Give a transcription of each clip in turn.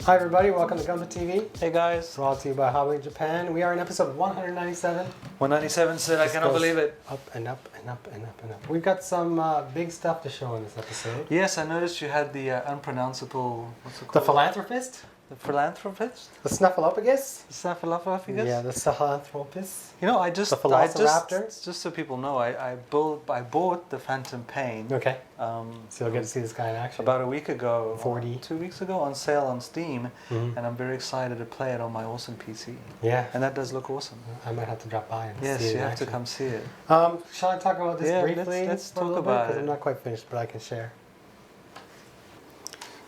Hi everybody, welcome to Gunpla TV. Hey guys. Brought to you by HobbyLink Japan. We are in episode 197. 197 said I cannot believe it. Up and up and up and up and up. We've got some big stuff to show in this episode. Yes, I noticed you had the unpronounceable, what's it The called? Philanthropist? The Philanthropist? The Snuffleupagus? The Sahelanthropus? Yeah, the Sahelanthropus. You know, The Velociraptor? just so people know, I bought the Phantom Pain. Okay. So you'll get to see this guy in action. About a week ago, 40. 2 weeks ago, on sale on Steam, Mhm. and I'm very excited to play it on my awesome PC. Yeah. And that does look awesome. I might have to drop by and Yes, see it you in have action. to come see it. Shall I talk about this Yeah, briefly? let's for a talk little bit? about Because it. I'm not quite finished, but I can share.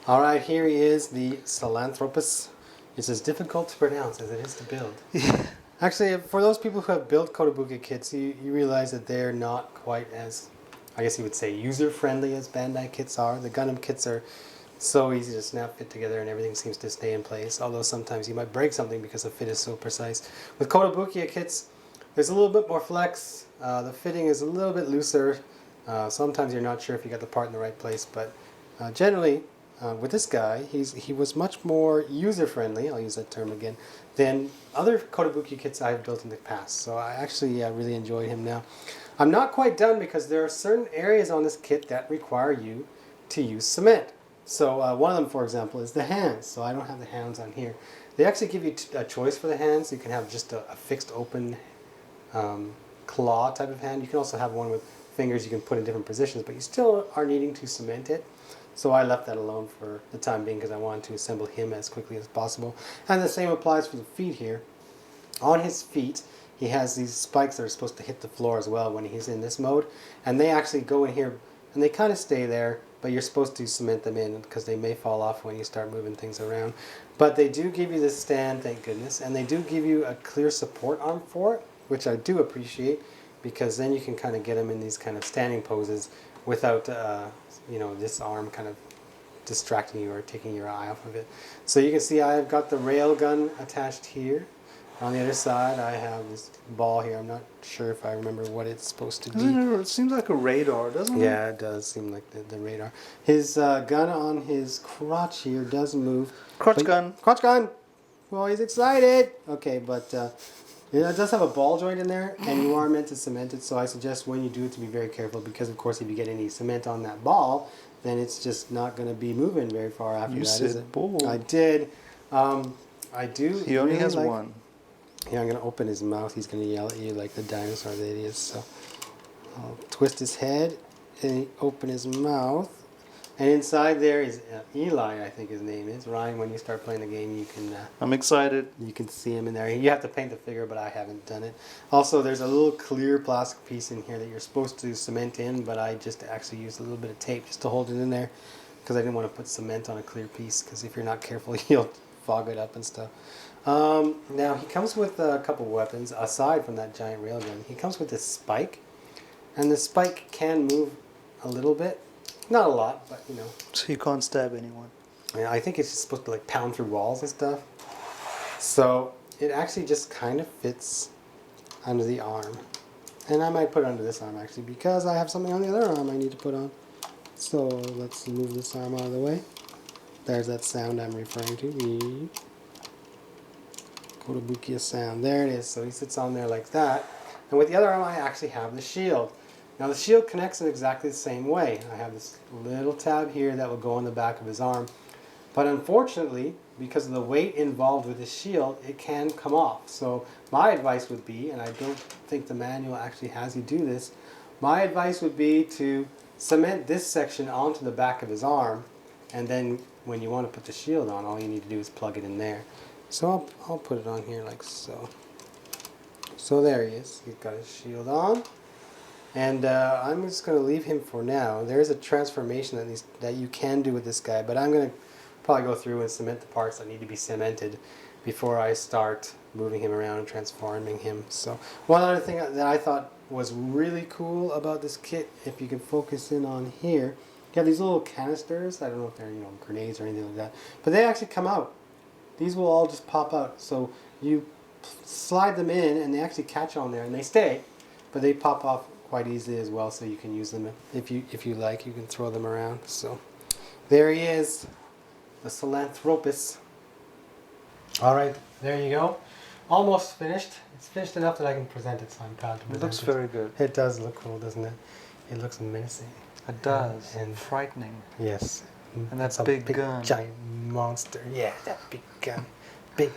All right, here he is, the Sahelanthropus. It's as difficult to pronounce as it is to build. Actually, for those people who have built Kotobuki kits, you realize that they're not quite as, I guess you would say, user-friendly as Bandai kits are. The Gundam kits are so easy to snap fit together and everything seems to stay in place, although sometimes you might break something because the fit is so precise. With Kotobuki kits, there's a little bit more flex. The fitting is a little bit looser. Sometimes you're not sure if you got the part in the right place, but generally, with this guy, he was much more user-friendly, I'll use that term again, than other Kotobuki kits I've built in the past. So I actually really enjoyed him now. I'm not quite done because there are certain areas on this kit that require you to use cement. So one of them, for example, is the hands. So I don't have the hands on here. They actually give you a choice for the hands. You can have just a fixed open claw type of hand. You can also have one with fingers you can put in different positions, but you still are needing to cement it. So I left that alone for the time being because I wanted to assemble him as quickly as possible. And the same applies for the feet here. On his feet, he has these spikes that are supposed to hit the floor as well when he's in this mode. And they actually go in here and they kind of stay there, but you're supposed to cement them in because they may fall off when you start moving things around. But they do give you this stand, thank goodness, and they do give you a clear support arm for it, which I do appreciate because then you can kind of get him in these kind of standing poses without you know, this arm kind of distracting you or taking your eye off of it. So you can see I've got the rail gun attached here. On the other side I have this ball here. I'm not sure if I remember what it's supposed to be. It seems like a radar, doesn't it? Yeah, it does seem like the radar. His gun on his crotch here does move. Crotch gun. Crotch gun! Well, he's excited! Okay, but it does have a ball joint in there, and you are meant to cement it, so I suggest when you do it to be very careful, because of course if you get any cement on that ball, then it's just not going to be moving very far after that, is it? Ball. I did. I do. He only really has like, one. Yeah, I'm going to open his mouth. He's going to yell at you like the dinosaur that he is. So I'll twist his head and open his mouth. And inside there is Eli, I think his name is. Ryan, when you start playing the game, you can... I'm excited. You can see him in there. You have to paint the figure, but I haven't done it. Also, there's a little clear plastic piece in here that you're supposed to cement in, but I just actually used a little bit of tape just to hold it in there because I didn't want to put cement on a clear piece because if you're not careful, you'll fog it up and stuff. Now, he comes with a couple weapons aside from that giant railgun. He comes with this spike, and the spike can move a little bit. Not a lot, but you know. So you can't stab anyone. Yeah, I think it's just supposed to like pound through walls and stuff. So it actually just kind of fits under the arm. And I might put it under this arm actually because I have something on the other arm I need to put on. So let's move this arm out of the way. There's that sound I'm referring to. Kotobuki sound. There it is. So he sits on there like that. And with the other arm I actually have the shield. Now the shield connects in exactly the same way. I have this little tab here that will go on the back of his arm. But unfortunately, because of the weight involved with the shield, it can come off. So my advice would be, and I don't think the manual actually has you do this, my advice would be to cement this section onto the back of his arm, and then when you want to put the shield on, all you need to do is plug it in there. So I'll put it on here like so. So there he is. He's got his shield on. And I'm just going to leave him for now. There is a transformation that you can do with this guy, but I'm going to probably go through and cement the parts that need to be cemented before I start moving him around and transforming him. So one other thing that I thought was really cool about this kit, if you can focus in on here, you have these little canisters. I don't know if they're grenades or anything like that, but they actually come out. These will all just pop out. So you slide them in and they actually catch on there and they stay, but they pop off quite easily as well, so you can use them if you like. You can throw them around. So there he is, the Sahelanthropus. All right, there you go. Almost finished. It's finished enough that I can present it, so I'm proud to It present looks very good. It does look cool, doesn't it? It looks menacing. It does. And frightening. yes. And that's It's a big gun. giant monster. Yeah, that big gun. Big.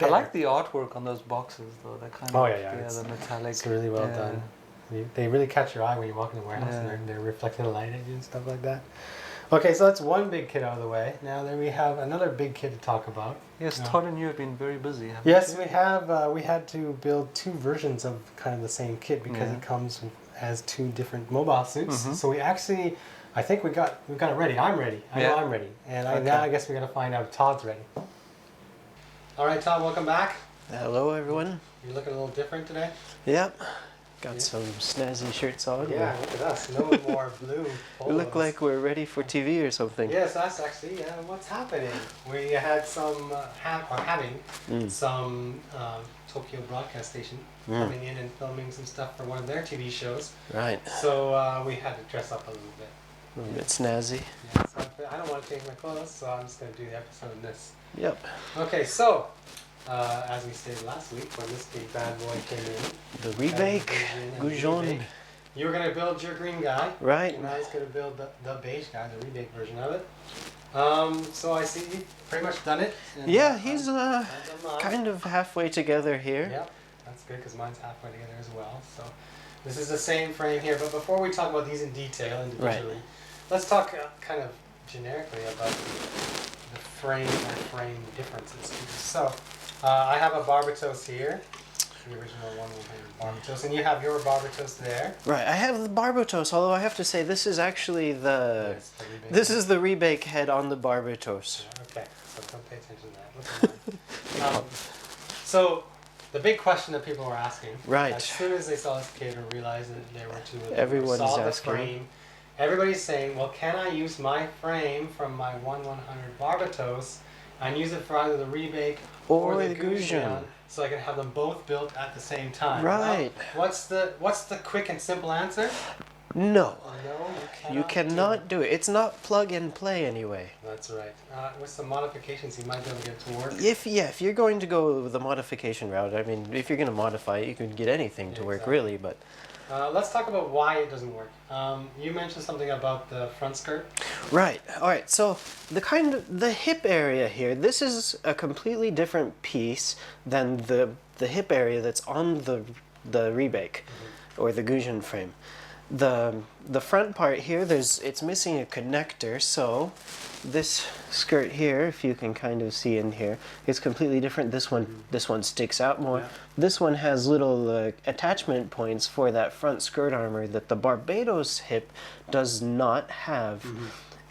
I like the artwork on those boxes, though. They're kind Oh, of yeah. the metallic. It's really well done. They really catch your eye when you walk in the warehouse, Yeah. and they're reflecting the light at you and stuff like that. Okay, so that's one big kid out of the way. Now then we have another big kid to talk about. Yes, Yeah. Todd and you have been very busy, haven't Yes, you? we have. We had to build two versions of kind of the same kit because Yeah. it comes as two different mobile suits. Mhm. So we actually, I think we got it ready. I'm ready. I know Yeah. I'm ready. And Okay. now I guess we got to find out if Todd's ready. All right, Todd, welcome back. Hello, everyone. You're looking a little different today. Yep. Got Yeah. some snazzy shirts on. Yeah, look at us. No more blue. We look polos. like we're ready for TV or something. Yes, that's actually what's happening. We had some having Mm. some Tokyo broadcast station coming in and filming some stuff for one of their TV shows. Right. So we had to dress up a little bit. A little bit snazzy. Yeah, so I don't want to change my clothes, so I'm just going to do the episode in this. Yep. Okay, so as we stated last week, when this big bad boy came in, The Rebake. Gusion. Rebake, you were going to build your green guy. Right. And I was going to build the beige guy, the rebate version of it. So I see you've pretty much done it. And Yeah, he's I've done mine. kind of halfway together here. Yep, that's good because mine's halfway together as well. So this is the same frame here. But before we talk about these in detail individually, let's talk kind of generically about the frame differences. So I have a Barbatos here. The original one will be Barbatos, and you have your Barbatos there. Right. I have the Barbatos, although I have to say this is actually Yes, the rebate this one. is the Rebake head on the Barbatos. Okay, so don't pay attention to that. Look at mine. So the big question that people were asking, Right. as soon as they saw this kid or realized that there were two of them, Everyone's saw the asking. frame, everybody's saying, well, can I use my frame from my 1/100 Barbatos and use it for either the Rebake or the Gusion, so I can have them both built at the same time? Right. Well, what's the quick and simple answer? No. No, You cannot do it. It's not plug and play anyway. That's right. With some modifications, you might be able to get it to work. If you're going to go the modification route, I mean, if you're going to modify it, you can get anything to work, Exactly. really, but... Let's talk about why it doesn't work. You mentioned something about the front skirt. Right. All right. So the hip area here, this is a completely different piece than the hip area that's on the Rebake or the Gusion frame. The front part here, it's missing a connector, so this skirt here, if you can kind of see in here, is completely different. This one sticks out more. Yeah. This one has little attachment points for that front skirt armor that the Barbatos hip does not have.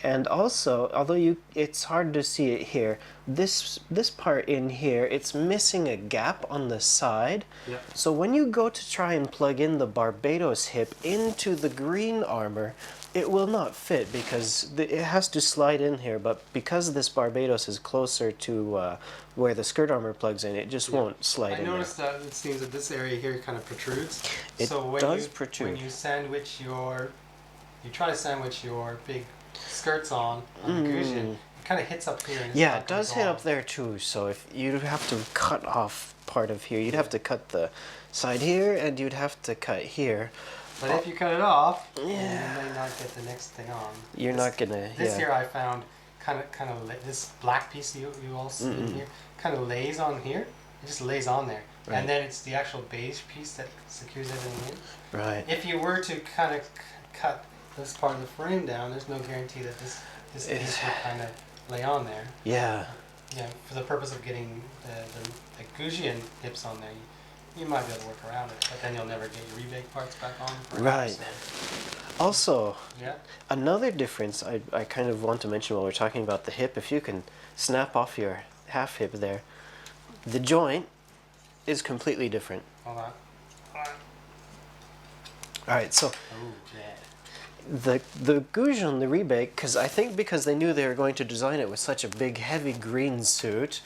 And also, although it's hard to see it here, this part in here, it's missing a gap on the side. Yep. So when you go to try and plug in the Barbatos hip into the green armor, it will not fit because it has to slide in here. But because this Barbatos is closer to where the skirt armor plugs in, it just won't slide in I noticed that it seems that this area here kind of protrudes. It so when does you, protrude. When you try to sandwich your big skirts on the Gusion, it kind of hits up here. And it's Yeah, not it gonna does go hit off. up there too. So if you'd have to cut off part of here, you'd have to cut the side here, and you'd have to cut here. But if you cut it off, Yeah. you may not get the next thing on. You're This- not gonna. This Yeah. here I found kind of this black piece you all see in here kind of lays on here. It just lays on there, Right. and then it's the actual beige piece that secures everything in. Right. If you were to kind of cut this part of the frame down, there's no guarantee that this piece would kind of lay on there. Yeah. Yeah, for the purpose of getting the Gusion hips on there, you might be able to work around it, but then you'll never get your rebake parts back on. perhaps, Right. so- Also, Yeah. another difference I kind of want to mention while we're talking about the hip, if you can snap off your half hip there, the joint is completely different. Hold on. All right, so Oh, yeah. the Gusion, the Rebake, because they knew they were going to design it with such a big, heavy green suit,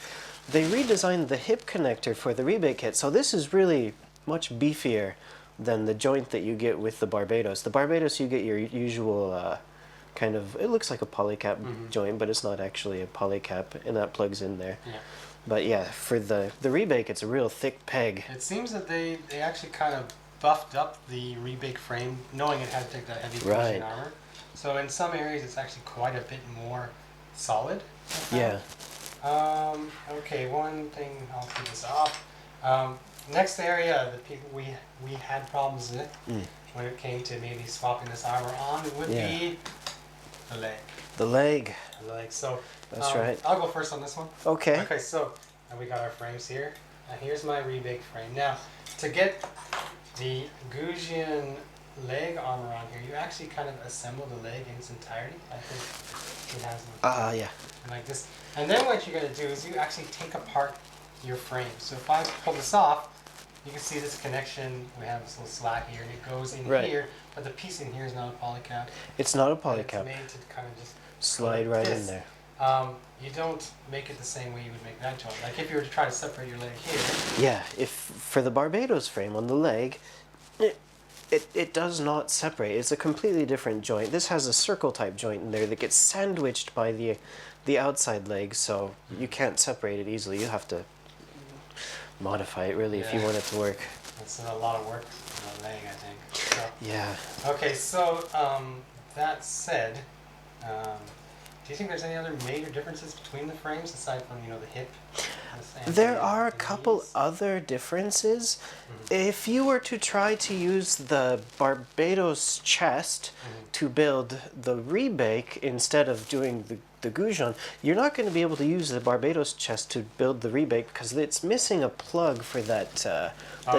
they redesigned the hip connector for the Rebake kit. So this is really much beefier than the joint that you get with the Barbatos. The Barbatos, you get your usual kind of, it looks like a polycap joint, but it's not actually a polycap, and that plugs in there. Yeah. But yeah, for the rebake, it's a real thick peg. It seems that they actually kind of buffed up the rebake frame, knowing it had to take that heavy Right. Gusion armor. So in some areas, it's actually quite a bit more solid. Yeah. Okay, one thing, I'll keep this off. Next area that people we had problems with when it came to maybe swapping this armor on would be the leg. The leg. The leg. So That's right. I'll go first on this one. Okay. Okay, so we got our frames here. Here's my rebake frame. Now, to get the Gusion leg armor on here, you actually kind of assemble the leg in its entirety. I think it has Yeah. like this. And then what you're going to do is you actually take apart your frame. So if I pull this off, you can see this connection. We have this little slat here, and it goes in here. But the piece in here is not a polycap. It's not a It's polycap. made to kind of just Slide like right this. in there. You don't make it the same way you would make that joint. Like if you were to try to separate your leg here. Yeah, if for the Barbatos frame on the leg, it does not separate. It's a completely different joint. This has a circle type joint in there that gets sandwiched by the outside leg, so you can't separate it easily. You have to modify it really if you want it to work. It's a lot of work on the leg, I think. So, Yeah. okay, so that said, do you think there's any other major differences between the frames aside from the hip? And There the are a couple knees? other differences. If you were to try to use the Barbatos chest to build the rebake instead of doing the Gusion, you're not going to be able to use the Barbatos chest to build the rebake because it's missing a plug for that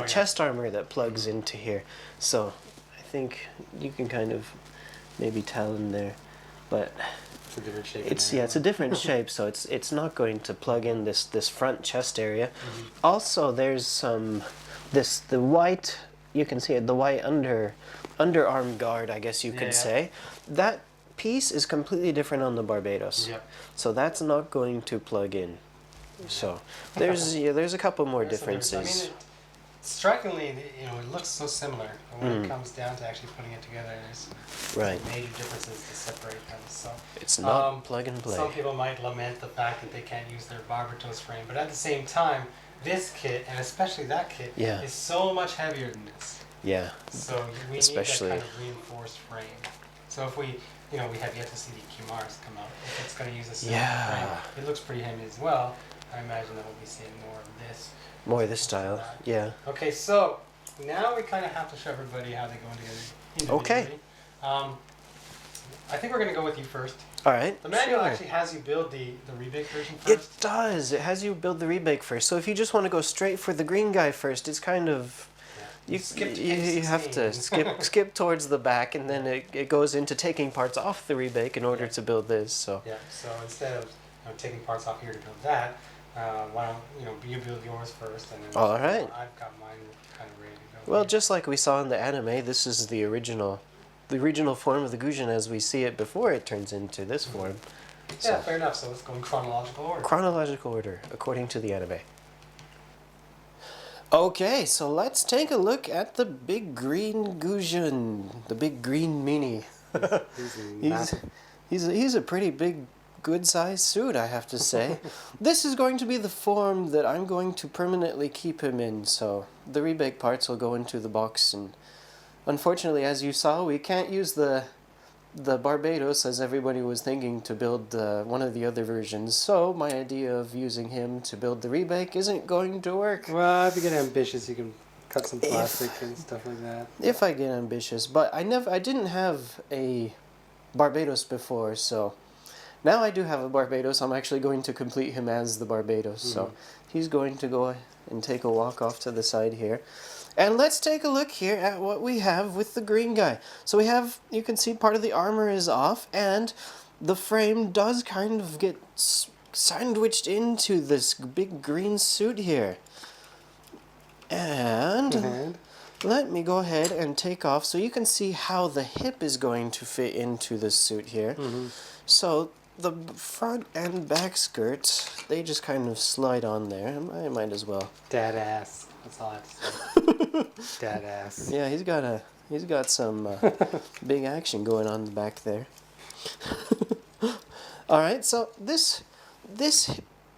chest armor that plugs into here. So I think you can kind of maybe tell in there, but It's a different shape. it's a different shape, so it's not going to plug in this front chest area. Also, there's the white, you can see it, the white underarm guard, I guess you could say. That piece is completely different on the Barbatos. Yep. So that's not going to plug in. So there's a couple more There's some differences. differences. I mean, strikingly, it looks so similar, but when it comes down to actually putting it together, there's Right. major differences to separate them. So It's not plug and play. some people might lament the fact that they can't use their Barbatos frame, but at the same time, this kit, and especially that kit, is so much heavier than this. Yeah. So we Especially- need that kind of reinforced frame. So if we have yet to see the Qmars come out. If it's going to use a similar frame, it looks pretty heavy as well. I imagine that we'll be seeing more of this. More of this style, yeah. Okay, so now we kind of have to show everybody how they go together. Okay. I think we're going to go with you first. All right. The manual sure. actually has you build the rebake version It first. does. It has you build the rebake first. So if you just want to go straight for the green guy first, it's kind of you have to skip towards the back, and then it goes into taking parts off the rebake in order to build this. So yeah. So instead of taking parts off here to build that, why don't you build yours first, and then all right. I've got mine kind of ready to go. Well, just like we saw in the anime, this is the original form of the Gusion as we see it before it turns into this form. Yeah, fair enough. So let's go in chronological order. Chronological order, according to the anime. Okay, so let's take a look at the big green Gusion, the big green meanie. He's a pretty big, good-sized suit, I have to say. This is going to be the form that I'm going to permanently keep him in, so the rebake parts will go into the box, and unfortunately, as you saw, we can't use the Barbatos, as everybody was thinking, to build one of the other versions. So my idea of using him to build the rebake isn't going to work. Well, if you get ambitious, you can cut some plastic and stuff like that. If I get ambitious, but I didn't have a Barbatos before, so now I do have a Barbatos. I'm actually going to complete him as the Barbatos. So he's going to go and take a walk off to the side here. And let's take a look here at what we have with the green guy. So we have, you can see part of the armor is off, and the frame does kind of get sandwiched into this big green suit here. And let me go ahead and take off so you can see how the hip is going to fit into this suit here. So the front and back skirts, they just kind of slide on there. I might as well. Dad ass. That's all I have to say. Dad ass. Yeah, he's got some big action going on back there. All right, so this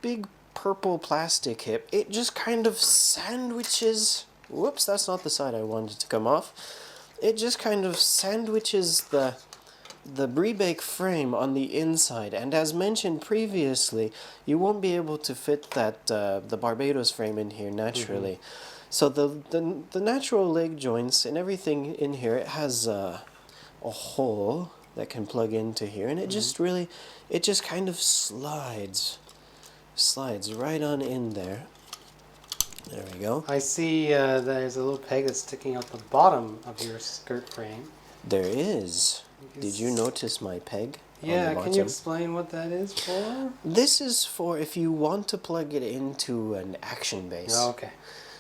big purple plastic hip, it just kind of sandwiches, whoops, that's not the side I wanted to come off. It just kind of sandwiches the rebake frame on the inside, and as mentioned previously, you won't be able to fit that the Barbatos frame in here naturally. So the natural leg joints and everything in here, it has a hole that can plug into here, and it just really, it just kind of slides right on in there. There we go. I see there's a little peg that's sticking out the bottom of your skirt frame. There is. Did you notice my peg? Yeah, can you explain what that is for? This is for if you want to plug it into an action base. Oh, okay.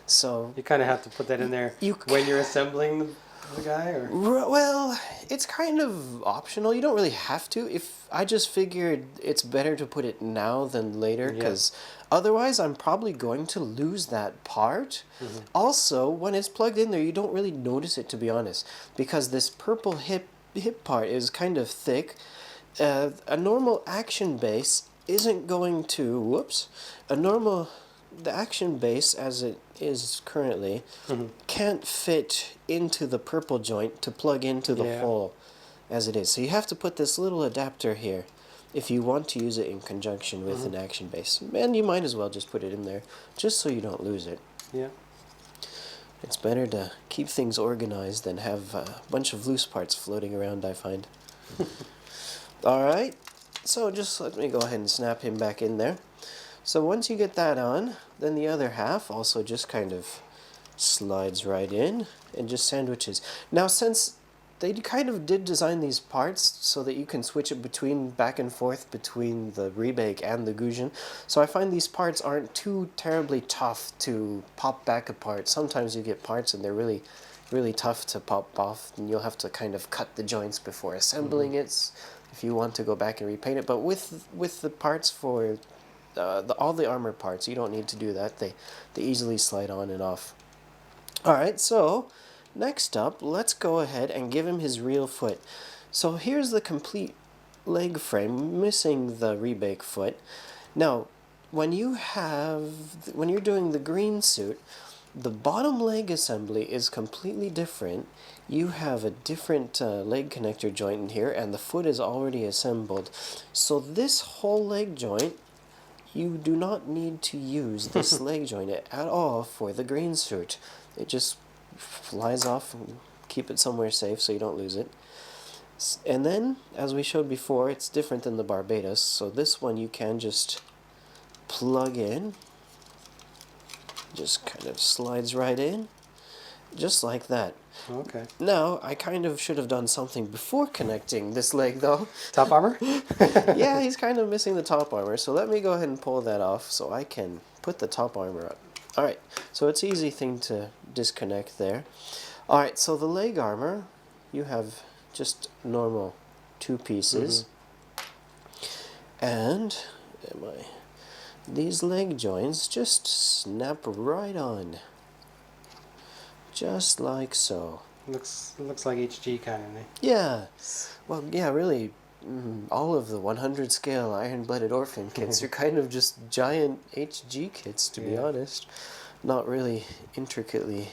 So you kind of have to put that in there when you're assembling the guy, or? Well, it's kind of optional. You don't really have to. If I just figured it's better to put it now than later, because otherwise I'm probably going to lose that part. Also, when it's plugged in there, you don't really notice it, to be honest, because this purple hip part is kind of thick. A normal action base isn't going to, the action base as it is currently can't fit into the purple joint to plug into the hole as it is. So you have to put this little adapter here if you want to use it in conjunction with an action base. And you might as well just put it in there just so you don't lose it. Yeah. It's better to keep things organized than have a bunch of loose parts floating around, I find. Alright, so just let me go ahead and snap him back in there. So once you get that on, then the other half also just kind of slides right in and just sandwiches. Now, since they kind of did design these parts so that you can switch it back and forth between the Rebake and the Gusion, so I find these parts aren't too terribly tough to pop back apart. Sometimes you get parts and they're really, really tough to pop off, and you'll have to kind of cut the joints before assembling it if you want to go back and repaint it. But with the parts for all the armor parts, you don't need to do that. They easily slide on and off. Alright, so next up, let's go ahead and give him his real foot. So here's the complete leg frame, missing the Rebake foot. Now, when you're doing the green suit, the bottom leg assembly is completely different. You have a different leg connector joint in here, and the foot is already assembled. So this whole leg joint, you do not need to use this leg joint at all for the green suit. It just flies off and keep it somewhere safe so you don't lose it. And then, as we showed before, it's different than the Barbatos. So this one you can just plug in. Just kind of slides right in. Just like that. Okay. Now, I kind of should have done something before connecting this leg, though. Top armor? Yeah, he's kind of missing the top armor, so let me go ahead and pull that off so I can put the top armor up. Alright, so it's an easy thing to disconnect there. Alright, so the leg armor, you have just normal 2 pieces. And these leg joints just snap right on. Just like so. Looks like HG kind of thing. Yeah. Well, yeah, really, all of the 100 scale iron-blooded orphan kits are kind of just giant HG kits, to be honest. Not really intricately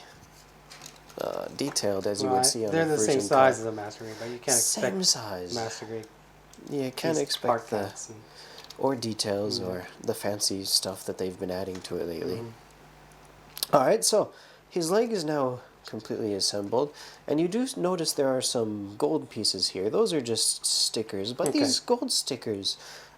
detailed as you would see on they're the same version size as a Master Grade, but you can't expect same size. Master Grade. Yeah, you can't expect or details or the fancy stuff that they've been adding to it lately. Alright, so his leg is now completely assembled, and you do notice there are some gold pieces here. Those are just stickers, but these gold stickers,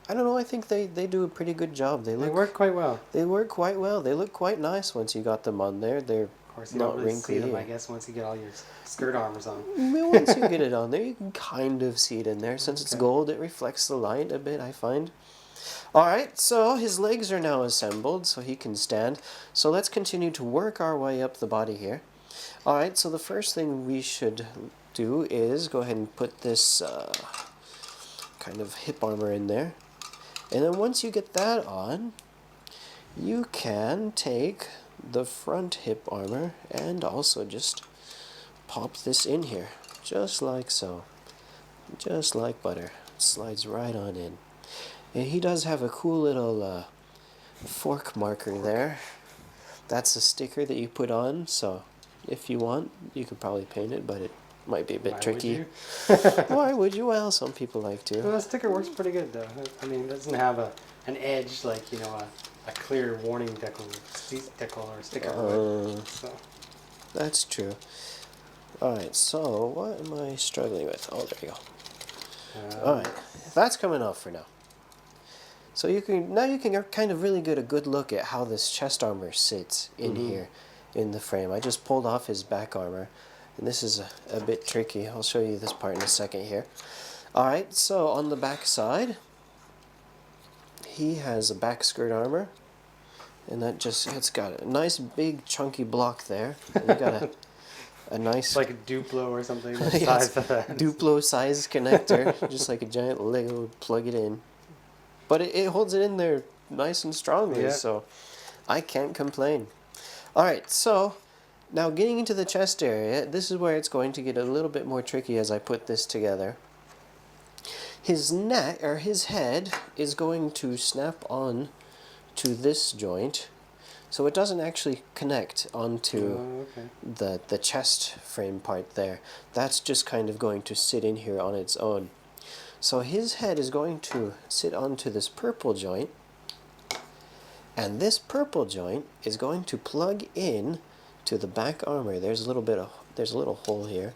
I don't know, I think they do a pretty good job. They work quite well. They work quite well. They look quite nice once you got them on there. They're of course, you not don't really wrinkly. see them, I guess, once you get all your skirt armors on. Once you get it on there, you can kind of see it in there. Since it's gold, it reflects the light a bit, I find. Alright, so his legs are now assembled, so he can stand. So let's continue to work our way up the body here. Alright, so the first thing we should do is go ahead and put this kind of hip armor in there. And then once you get that on, you can take the front hip armor and also just pop this in here, just like so. Just like butter. It slides right on in. And he does have a cool little fork marker there. That's a sticker that you put on, so if you want, you could probably paint it, but it might be a bit Why tricky. Would you? Why would you? Well, some people like to. Well, the sticker works pretty good though. I mean, it doesn't have an edge like a clear warning decal or sticker. Would. So. That's true. Alright, so what am I struggling with? Oh, there you go. Alright, that's coming off for now. So you can kind of really get a good look at how this chest armor sits in here in the frame. I just pulled off his back armor, and this is a bit tricky. I'll show you this part in a second here. Alright, so on the back side, he has a back skirt armor, and it's got a nice big chunky block there. And you got a nice... It's like a Duplo or something. The Yes, size of that. Duplo size connector, just like a giant Lego, plug it in. But it holds it in there nice and strongly, Yeah. so I can't complain. Alright, so now getting into the chest area, this is where it's going to get a little bit more tricky as I put this together. His neck, or his head, is going to snap on to this joint, so it doesn't actually connect onto the chest frame part there. That's just kind of going to sit in here on its own. So his head is going to sit onto this purple joint, and this purple joint is going to plug in to the back armor. There's a little hole here.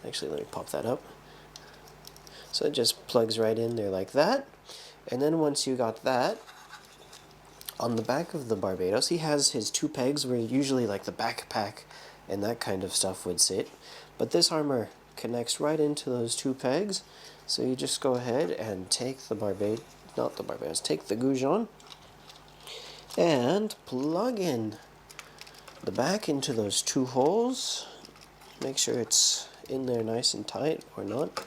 Actually, let me pop that up. So it just plugs right in there like that. And then once you got that, on the back of the Barbatos, he has his two pegs where usually like the backpack and that kind of stuff would sit. But this armor connects right into those two pegs. So you just go ahead and take the take the Gusion and plug in the back into those two holes. Make sure it's in there nice and tight, or not.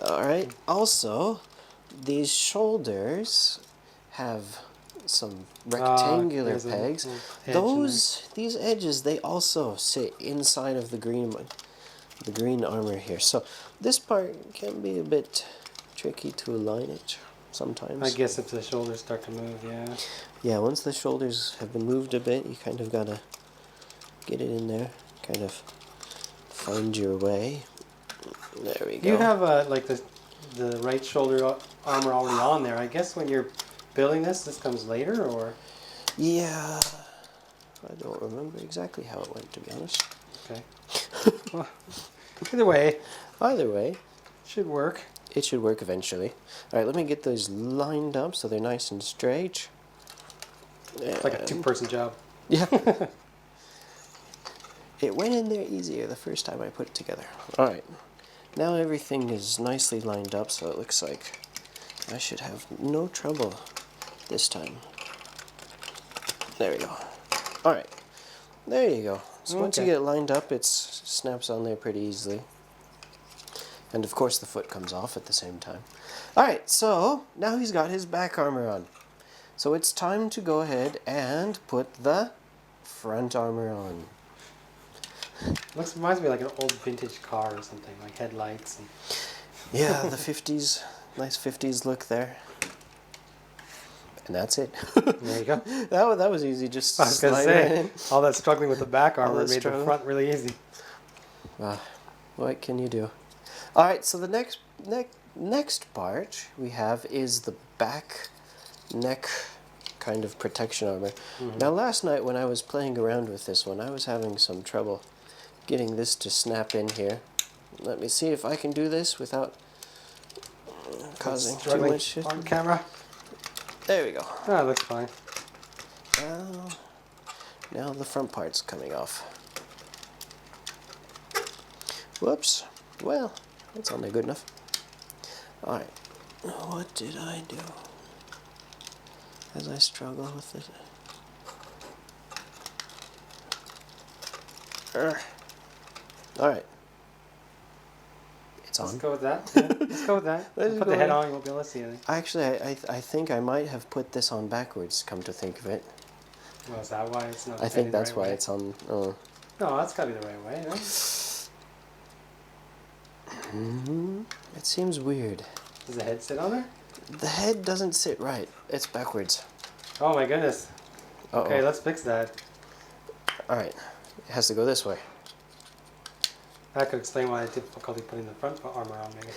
Alright, also, these shoulders have some rectangular pegs. These edges, they also sit inside of the green armor here. So this part can be a bit tricky to align it sometimes. I guess if the shoulders start to move, yeah. Yeah, once the shoulders have been moved a bit, you kind of gotta get it in there, kind of find your way. There we go. You have like the right shoulder armor already on there. I guess when you're building this comes later, or? Yeah, I don't remember exactly how it went, to be honest. Okay. Well, either way, should work. It should work eventually. Alright, let me get those lined up so they're nice and straight. It's like a two-person job. Yeah. It went in there easier the first time I put it together. Alright, now everything is nicely lined up, so it looks like I should have no trouble this time. There we go. Alright, there you go. So once you get it lined up, it snaps on there pretty easily. And of course the foot comes off at the same time. Alright, so now he's got his back armor on. So it's time to go ahead and put the front armor on. Reminds me of like an old vintage car or something, like headlights. And Yeah, the 50s. Nice 50s look there. And that's it. there you go. That was easy, just I was going to slide right say, in. all that struggling with the back All armor that made struggle. the front really easy. What can you do? Alright, so the next part we have is the back neck kind of protection armor. Now last night when I was playing around with this one, I was having some trouble getting this to snap in here. Let me see if I can do this without causing too much shit. On camera. There we go. Ah, looks fine. Now the front part's coming off. Whoops. Well, that's only good enough. Alright. What did I do? As I struggle with it. Alright. It's Let's on. go with that. Yeah, let's go with that. Let's Put go the head with- on, you won't be able to see anything. Actually, I think I might have put this on backwards, come to think of it. Well, is that why it's not I think heading the that's right why way? it's on... No, that's got to be the right way, no? It seems weird. Does the head sit on there? The head doesn't sit right. It's backwards. Oh my goodness. Uh-oh. Okay, let's fix that. All right, it has to go this way. That could explain why I had difficulty putting the front armor on, maybe.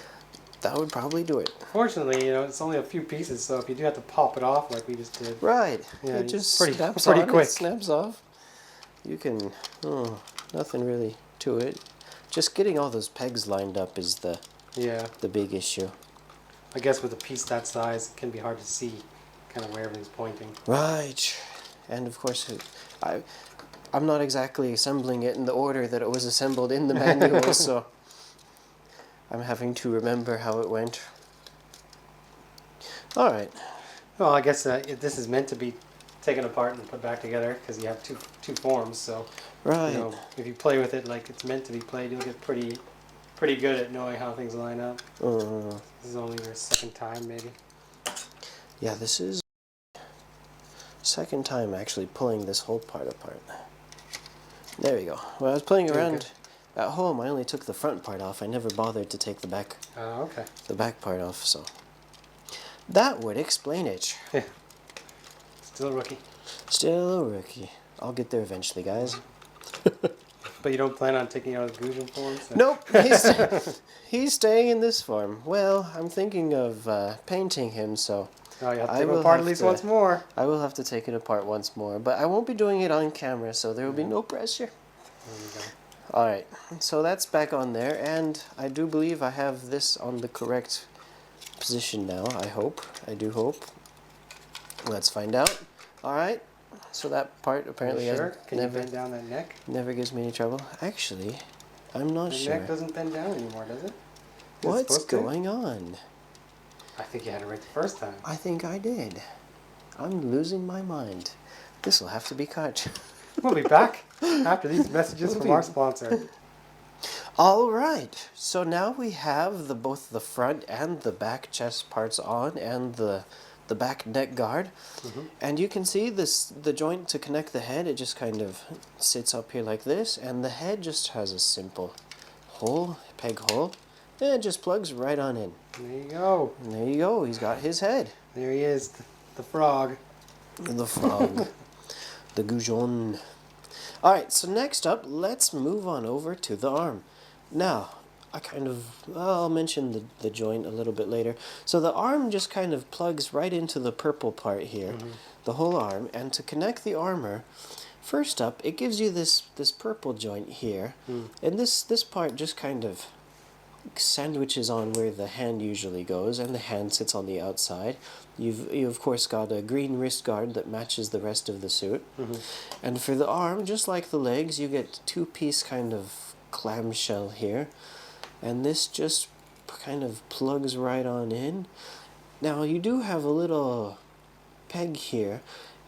That would probably do it. Fortunately, it's only a few pieces, so if you do have to pop it off like we just did. Right. Yeah, It just pretty snaps pretty on, quick. it snaps off. You can, nothing really to it. Just getting all those pegs lined up is the big issue. I guess with a piece that size, it can be hard to see kind of where everything's pointing. Right. And of course, I'm not exactly assembling it in the order that it was assembled in the manual, so I'm having to remember how it went. All right. Well, I guess this is meant to be taken apart and put back together because you have two forms. So, Right. if you play with it like it's meant to be played, you'll get pretty good at knowing how things line up. This is only your second time, maybe. Yeah, this is second time actually pulling this whole part apart. There we go. When I was playing around at home, I only took the front part off. I never bothered to take the back part off, so that would explain it. Yeah. Still a rookie. Still a rookie. I'll get there eventually, guys. But you don't plan on taking out his Gusion form? So. Nope, he's staying in this form. Well, I'm thinking of painting him, so Oh, you have to take him apart at least once more. I will have to take it apart once more, but I won't be doing it on camera, so there will be no pressure. There you go. Alright, so that's back on there, and I do believe I have this on the correct position now, I hope. I do hope. Let's find out. Alright, so that part apparently sure? Can you bend down that neck? never gives me any trouble. Actually, I'm not The sure. neck doesn't bend down anymore, does it? What's going on? I think you had it right the first time. I think I did. I'm losing my mind. This will have to be cut. We'll be back after these messages from our sponsor. All right. So now we have both the front and the back chest parts on, and the back neck guard. And you can see the joint to connect the head. It just kind of sits up here like this, and the head just has a simple hole, peg hole, and it just plugs right on in. There you go. And there you go. He's got his head. There he is, the frog. The frog. The Gusion. Alright, so next up, let's move on over to the arm. Now, I'll mention the joint a little bit later. So the arm just kind of plugs right into the purple part here, the whole arm. And to connect the armor, first up, it gives you this purple joint here. And this part just kind of sandwiches on where the hand usually goes, and the hand sits on the outside. You've of course got a green wrist guard that matches the rest of the suit. And for the arm, just like the legs, you get two-piece kind of clamshell here, and this just kind of plugs right on in. Now you do have a little peg here,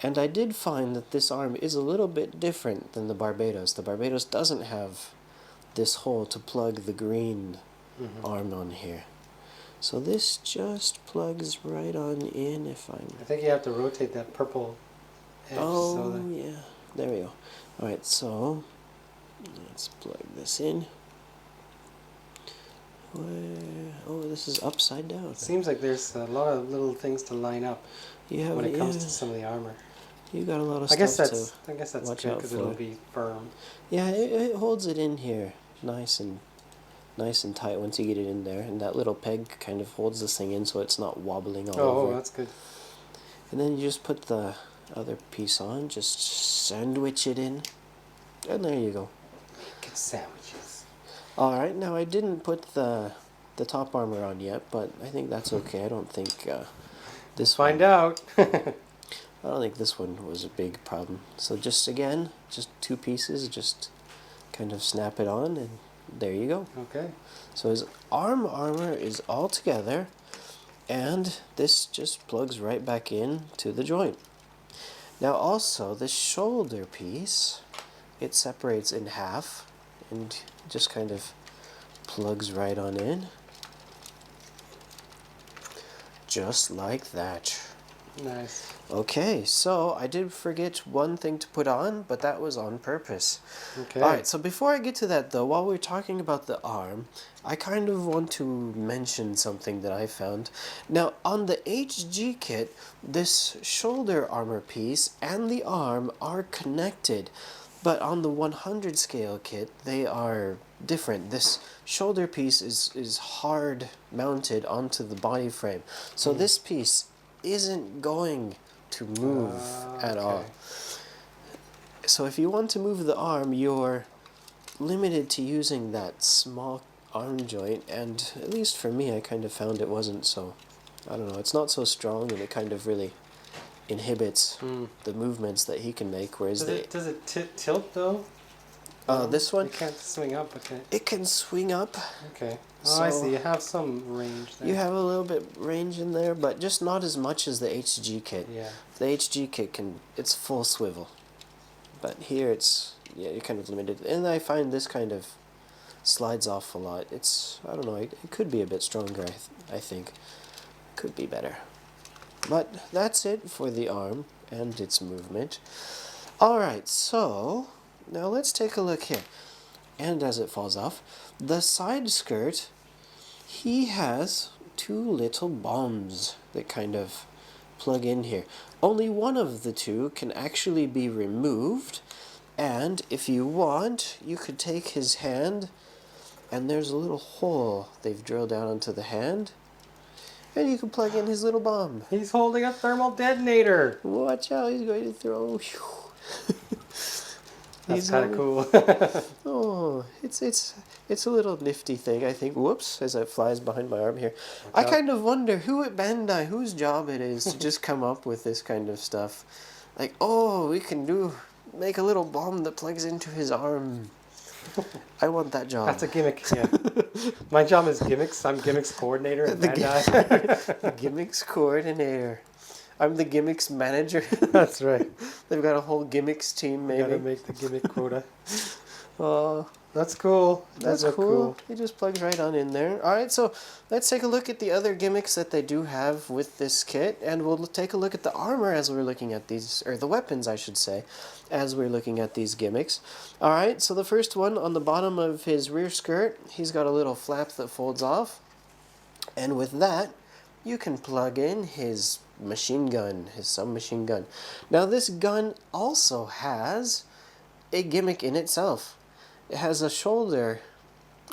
and I did find that this arm is a little bit different than the Barbatos. The Barbatos doesn't have this hole to plug the green arm on here. So this just plugs right on in. I think you have to rotate that purple edge. Yeah. There we go. Alright, so let's plug this in. This is upside down. It seems like there's a lot of little things to line up when it comes to some of the armor. You got a lot of I guess stuff that's to watch good out because for. it'll be firm. Yeah, it holds it in here nice and tight once you get it in there, and that little peg kind of holds this thing in so it's not wobbling all over. Oh, that's good. And then you just put the other piece on, just sandwich it in, and there you go. Get sandwiches. Alright, now I didn't put the top armor on yet, but I think that's okay. I don't think Find out. I don't think this one was a big problem. So just two pieces, just kind of snap it on, and there you go. Okay. So his armor is all together, and this just plugs right back in to the joint. Now also, the shoulder piece, it separates in half, and just kind of plugs right on in. Just like that. Nice. Okay, so I did forget one thing to put on, but that was on purpose. Okay. Alright, so before I get to that though, while we're talking about the arm, I kind of want to mention something that I found. Now, on the HG kit, this shoulder armor piece and the arm are connected, but on the 100 scale kit, they are different. This shoulder piece is hard mounted onto the body frame, so this piece isn't going to move at all. So if you want to move the arm, you're limited to using that small arm joint, and at least for me, I kind of found it wasn't so, I don't know, it's not so strong, and it kind of really inhibits the movements that he can make, whereas Does it tilt though? this one, You can't swing up, okay. it can swing up. Okay. Oh, I So- see. You have some range there. You have a little bit range in there, but just not as much as the HG kit. Yeah. The HG kit it's full swivel. But here you're kind of limited. And I find this kind of slides off a lot. I don't know, it could be a bit stronger, I think. Could be better. But that's it for the arm and its movement. Alright, so now let's take a look here. And as it falls off, the side skirt, he has two little bombs that kind of plug in here. Only one of the two can actually be removed, and if you want, you could take his hand, and there's a little hole they've drilled down onto the hand, and you can plug in his little bomb. He's holding a thermal detonator. Watch out, he's going to throw. That's kind of cool. Oh, it's a little nifty thing, I think. Whoops, as it flies behind my arm here. I kind of wonder who at Bandai, whose job it is to just come up with this kind of stuff. Like, oh, we can make a little bomb that plugs into his arm. I want that job. That's a gimmick, yeah. My job is gimmicks. I'm gimmicks coordinator at The Bandai. The gimmicks coordinator. I'm the gimmicks manager. That's right. They've got a whole gimmicks team, You gotta maybe. make the gimmick quota. Oh, That's cool. that's Those are cool. It just plugs right on in there. Alright, so let's take a look at the other gimmicks that they do have with this kit, and we'll take a look at the armor as we're looking at these, or the weapons, I should say, as we're looking at these gimmicks. Alright, so the first one on the bottom of his rear skirt, he's got a little flap that folds off, and with that, you can plug in his machine gun, his submachine gun. Now this gun also has a gimmick in itself. It has a shoulder,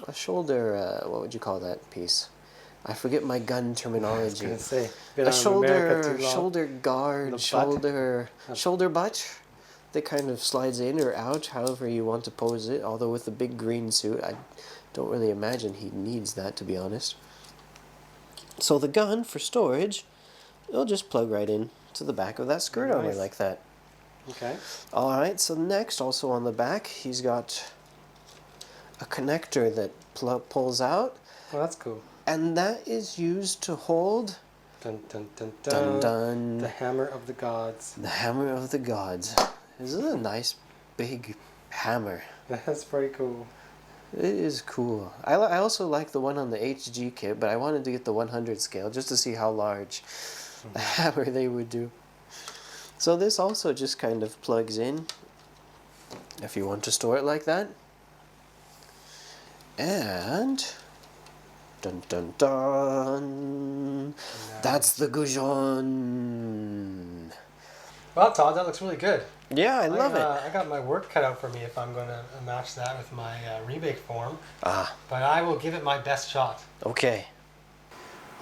what would you call that piece? I forget my gun I was terminology. gonna say. Been A out of America shoulder, too long. shoulder The guard, butt? shoulder butt that kind of slides in or out, however you want to pose it. Although with the big green suit, I don't really imagine he needs that, to be honest. So the gun, for storage, it'll just plug right in to the back of that skirt armor Nice. like that. Okay. Alright, so next, also on the back, he's got a connector that pulls out, Well, that's cool. and that is used to hold Dun dun dun dun dun. dun, The hammer of the gods. the hammer of the gods. This is a nice big hammer. That's pretty cool. It is cool. I also like the one on the HG kit, but I wanted to get the 100 scale just to see how large a hammer they would do. So this also just kind of plugs in if you want to store it like that. And dun dun dun, that's the Gusion. Well, Todd, that looks really good. Yeah, I love it. I got my work cut out for me if I'm going to match that with my rebake form. Ah, But I will give it my best shot. okay.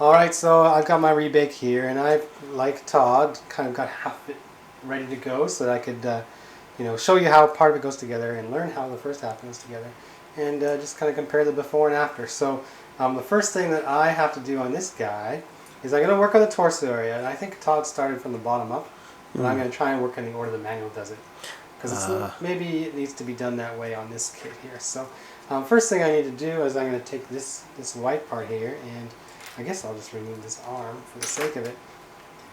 Alright, so I've got my rebake here, and I've, like Todd, kind of got half it ready to go so that I could, show you how part of it goes together and learn how the first half goes together. And just kind of compare the before and after. So the first thing that I have to do on this guy is I'm going to work on the torso area, and I think Todd started from the bottom up. But I'm going to try and work in the order the manual does it. Because maybe it needs to be done that way on this kit here. So first thing I need to do is I'm going to take this white part here, and I guess I'll just remove this arm for the sake of it.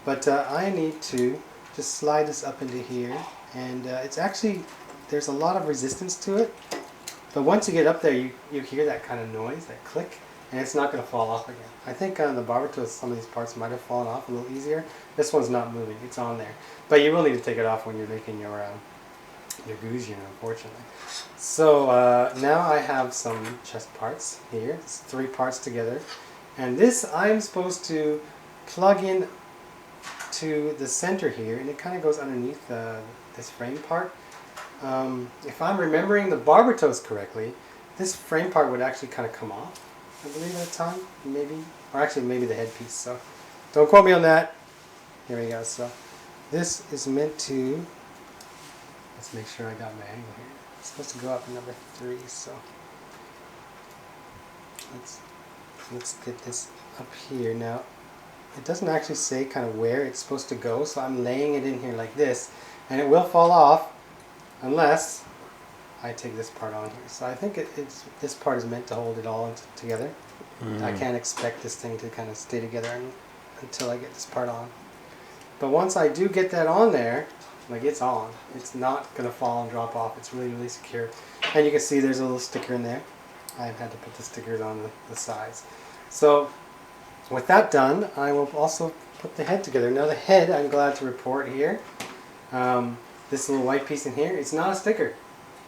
But I need to just slide this up into here, and it's actually, there's a lot of resistance to it. But once you get up there, you hear that kind of noise, that click. and it's not going to fall off again. I think on the Barbatos, some of these parts might have fallen off a little easier. This one's not moving; it's on there. But you will need to take it off when you're making your Gusion, unfortunately. So now I have some chest parts here. It's 3 parts together, and this I'm supposed to plug in to the center here, and it kind of goes underneath this frame part. If I'm remembering the Barbatos correctly, this frame part would actually kind of come off, I believe, at the time, maybe, or actually maybe the headpiece. So don't quote me on that. Here we go. So this is meant to. Let's make sure I got my angle here. It's supposed to go up to number 3, so let's get this up here. Now, it doesn't actually say kind of where it's supposed to go, so I'm laying it in here like this, and it will fall off unless I take this part on here. So I think this part is meant to hold it all together. I can't expect this thing to kind of stay together until I get this part on. But once I do get that on there, like it's on, it's not going to fall and drop off. It's really, really secure. And you can see there's a little sticker in there. I've had to put the stickers on the sides. So with that done, I will also put the head together. Now the head, I'm glad to report here, this little white piece in here, it's not a sticker.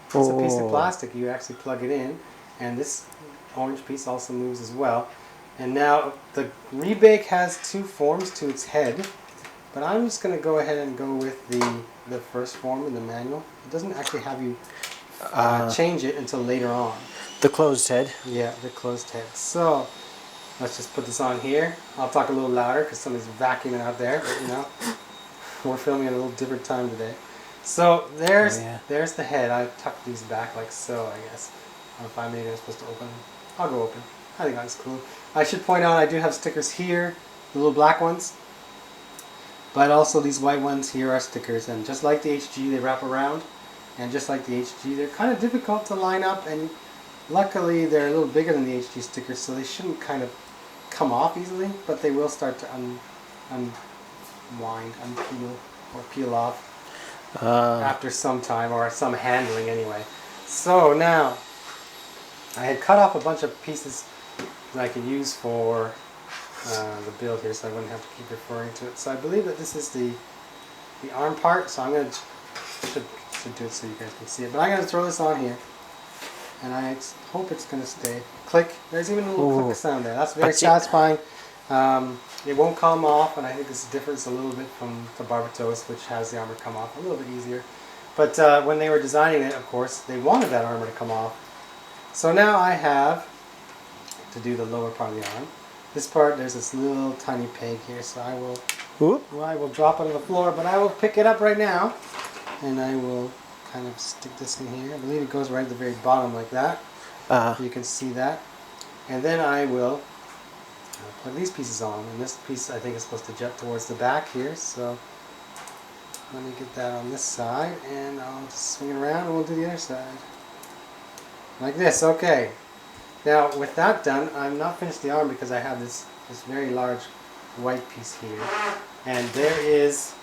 It's a piece of plastic. You actually plug it in, and this orange piece also moves as well. And now the Rebake has 2 forms to its head, but I'm just going to go ahead and go with the first form in the manual. It doesn't actually have you change it until later on. The closed head. Yeah, the closed head. So let's just put this on here. I'll talk a little louder because somebody's vacuuming out there, but you know, we're filming at a little different time today. So there's the head. I tucked these back like so, I guess. I don't know if maybe I'm supposed to open them. I'll go open. I think that's cool. I should point out I do have stickers here, the little black ones. But also these white ones here are stickers, and just like the HG, they wrap around, and just like the HG, they're kind of difficult to line up, and luckily they're a little bigger than the HG stickers, so they shouldn't kind of come off easily, but they will start to unwind, unpeel, or peel off after some time, or some handling anyway. So now, I had cut off a bunch of pieces that I could use for the build here, so I wouldn't have to keep referring to it. So I believe that this is the arm part, so I'm going to should do it so you guys can see it. But I'm going to throw this on here, and I hope it's going to stay. Click. There's even a little click sound there. That's very satisfying. It won't come off, and I think this differs a little bit from the Barbatos, which has the armor come off a little bit easier. But when they were designing it, of course, they wanted that armor to come off. So now I have to do the lower part of the arm. This part, there's this little tiny peg here, so I will drop it on the floor, but I will pick it up right now, and I will kind of stick this in here. I believe it goes right at the very bottom like that. You can see that. And then I will put these pieces on, and this piece I think is supposed to jut towards the back here, so let me get that on this side, and I'll just swing it around and we'll do the other side. Like this, okay. Now, with that done, I'm not finished the arm because I have this very large white piece here, and there is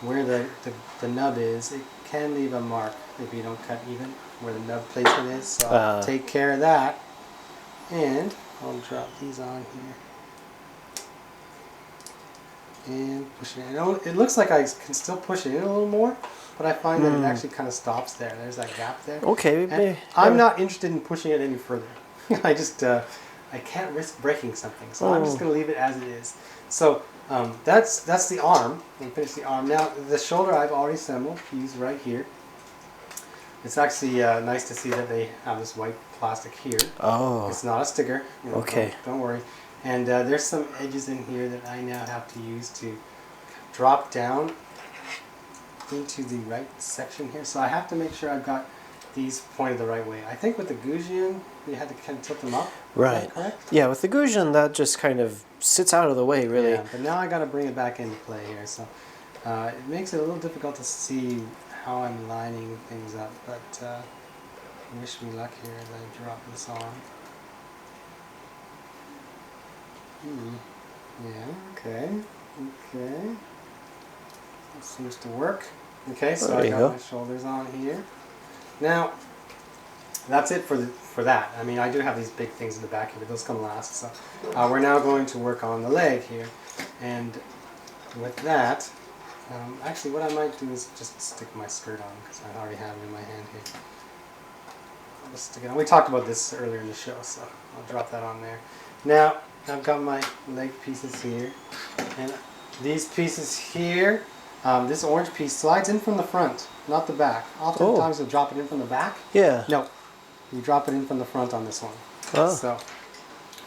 where the nub is. It can leave a mark if you don't cut even where the nub placement is. So I'll take care of that, and I'll drop these on here and push it in. It looks like I can still push it in a little more, but I find that it actually kind of stops there. There's that gap there. Okay. I'm not interested in pushing it any further. I just I can't risk breaking something, so I'm just going to leave it as it is. So that's the arm. I'm finish the arm. Now the shoulder I've already assembled. Used right here. It's actually nice to see that they have this white plastic here. Oh. It's not a sticker. You know, okay. Don't worry. And there's some edges in here that I now have to use to drop down into the right section here. So I have to make sure I've got these pointed the right way. I think with the Gusion, you had to kind of tilt them up. Right. Is that correct? Yeah, with the Gusion, that just kind of sits out of the way, really. Yeah, but now I got to bring it back into play here. So it makes it a little difficult to see how I'm lining things up. But wish me luck here as I drop this on. Yeah, okay. That seems to work. Okay, so I got my shoulders on here. Now, that's it for that. I mean, I do have these big things in the back here, but those come last. So we're now going to work on the leg here, and with that, actually, what I might do is just stick my skirt on because I already have it in my hand here. I'll just stick it on. We talked about this earlier in the show, so I'll drop that on there. Now I've got my leg pieces here, and these pieces here. This orange piece slides in from the front, not the back. Oftentimes you'll drop it in from the back. Yeah. No, you drop it in from the front on this one. Oh. So,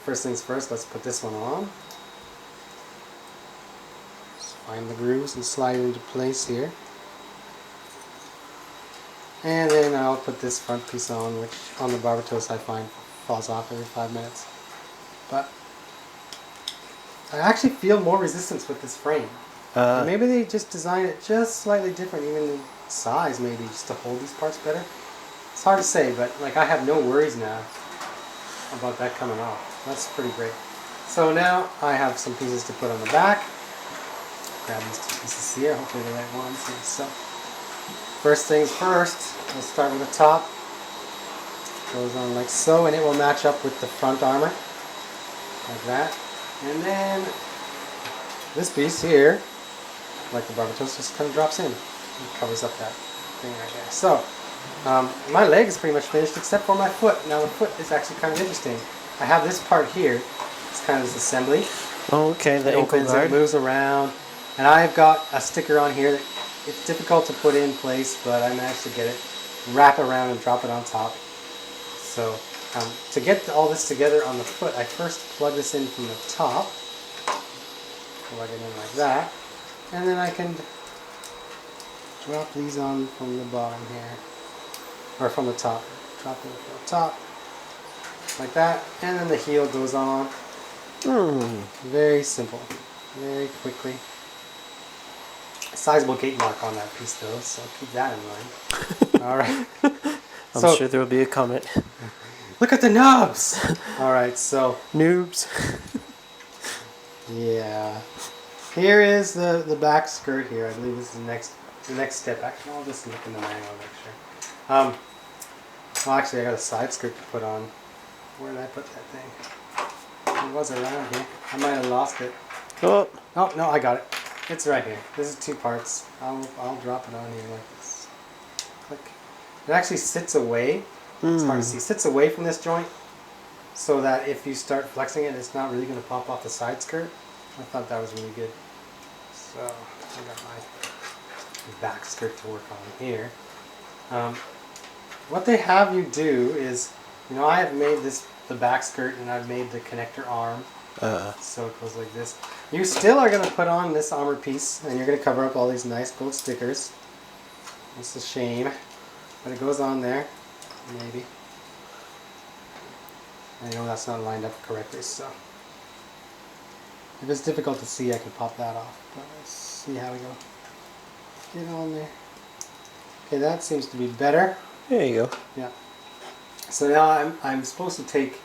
first things first, let's put this one on. Just find the grooves and slide it into place here. And then I'll put this front piece on, which on the Barbatos I find falls off every 5 minutes. But I actually feel more resistance with this frame. Maybe they just designed it just slightly different, even in size maybe, just to hold these parts better. It's hard to say, but like I have no worries now about that coming off. That's pretty great. So now I have some pieces to put on the back. Grab these two pieces here, hopefully the right ones. So first things first, we'll start with the top. Goes on like so, and it will match up with the front armor, like that. And then this piece here, like the Barbatos, just kind of drops in and covers up that thing right there. So my leg is pretty much finished except for my foot. Now the foot is actually kind of interesting. I have this part here. It's kind of this assembly. Oh, okay. The ankle opens, guard. it moves around, and I've got a sticker on here that it's difficult to put in place, but I managed to get it, wrap around, and drop it on top. So to get all this together on the foot, I first plug this in from the top. Plug it in like that, and then I can drop these on from the bottom here, or from the top. Drop it from the top, like that, and then the heel goes on. Very simple, very quickly. Sizable gate mark on that piece though, so keep that in mind. All right. I'm sure there will be a comment. Look at the nubs. All right, so Noobs. yeah. Here is the back skirt here. I believe this is the next step. Actually, I'll just look in the manual, make sure. Well, actually, I got a side skirt to put on. Where did I put that thing? It was around here. I might have lost it. Oh. Oh, no, I got it. It's right here. This is 2 parts. I'll drop it on here like this. Click. It actually sits away. It's hard to see. It sits away from this joint so that if you start flexing it, it's not really going to pop off the side skirt. I thought that was really good. So I got my back skirt to work on here. What they have you do is, I have made the back skirt and I've made the connector arm. So it goes like this. You still are going to put on this armor piece and you're going to cover up all these nice gold stickers. It's a shame, but it goes on there, maybe. I know that's not lined up correctly, so if it's difficult to see, I can pop that off. But let's see how we go. Get on there. Okay, that seems to be better. There you go. Yeah. So now I'm supposed to take,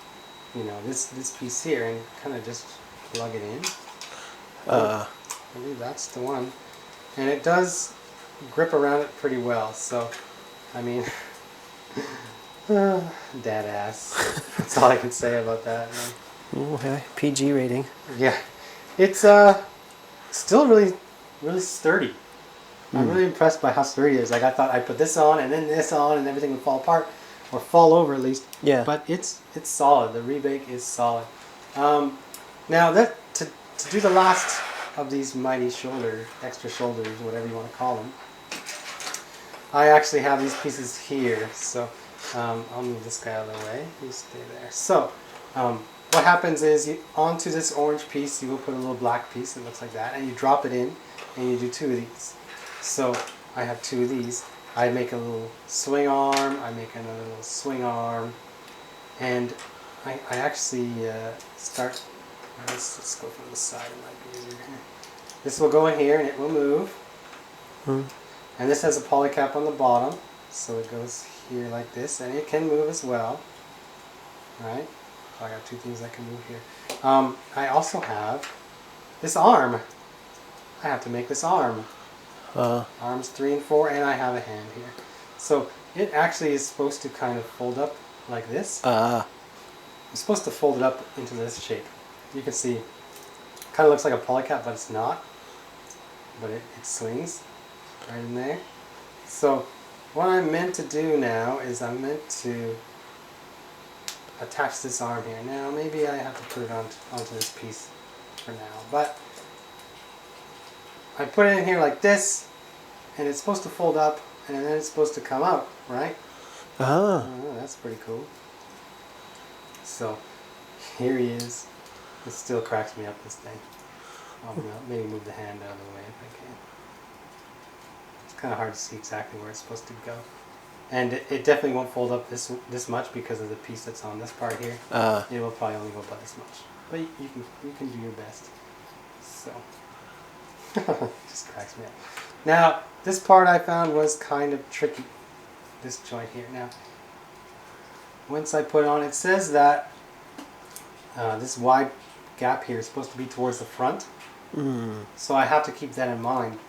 this piece here and kind of just plug it in. I believe that's the one, and it does grip around it pretty well. So, I mean, dad ass. That's all I can say about that. Okay. PG rating. Yeah, it's still really, really sturdy. I'm really impressed by how sturdy it is. Like I thought I'd put this on and then this on and everything would fall apart or fall over at least. Yeah. But it's solid. The rebake is solid. Now that to do the last of these mighty extra shoulders, whatever you want to call them, I actually have these pieces here. So I'll move this guy out of the way. You stay there. So what happens is onto this orange piece, you will put a little black piece that looks like that, and you drop it in, and you do 2 of these. So I have 2 of these. I make a little swing arm, I make another little swing arm, and I actually start, let's go from the side, it might be easier here. This will go in here and it will move. And this has a poly cap on the bottom, so it goes here like this, and it can move as well. Right? So I got 2 things that can move here. I also have this arm. I have to make this arm. Arms 3 and 4, and I have a hand here. So it actually is supposed to kind of fold up like this. Ah. I'm supposed to fold it up into this shape. You can see, kind of looks like a polycap, but it's not. But it swings right in there. So what I'm meant to do now is I'm meant to attach this arm here. Now maybe I have to put it onto this piece for now, but I put it in here like this, and it's supposed to fold up, and then it's supposed to come out, right? Ah. Oh, that's pretty cool. So here he is. It still cracks me up, this thing. I'll maybe move the hand out of the way if I can. It's kind of hard to see exactly where it's supposed to go. And it definitely won't fold up this much because of the piece that's on this part here. It will probably only go about this much. But you can do your best. So it just cracks me up. Now this part I found was kind of tricky. This joint here. Now once I put it on, it says that this wide gap here is supposed to be towards the front. So I have to keep that in mind.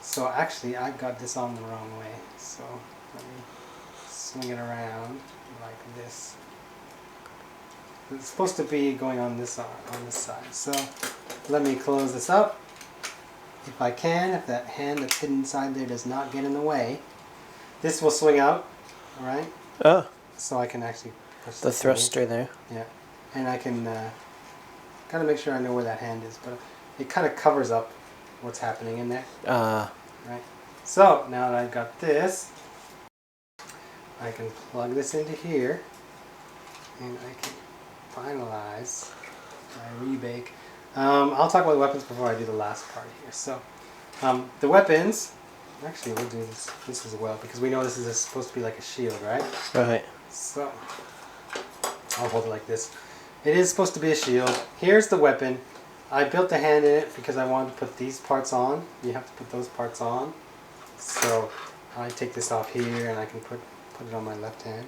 So actually I got this on the wrong way. So let me swing it around like this. It's supposed to be going on this side. So let me close this up. If I can, if that hand that's hidden inside there does not get in the way, this will swing out, alright? Oh. So I can actually push The this thruster there. Yeah. And I can kind of make sure I know where that hand is, but it kind of covers up what's happening in there. Right. So now that I've got this, I can plug this into here, and I can finalize my rebake. I'll talk about the weapons before I do the last part here. So the weapons, actually we'll do this as well, because we know this is supposed to be like a shield, right? Right. So I'll hold it like this. It is supposed to be a shield. Here's the weapon. I built the hand in it because I wanted to put these parts on. You have to put those parts on. So I take this off here and I can put it on my left hand.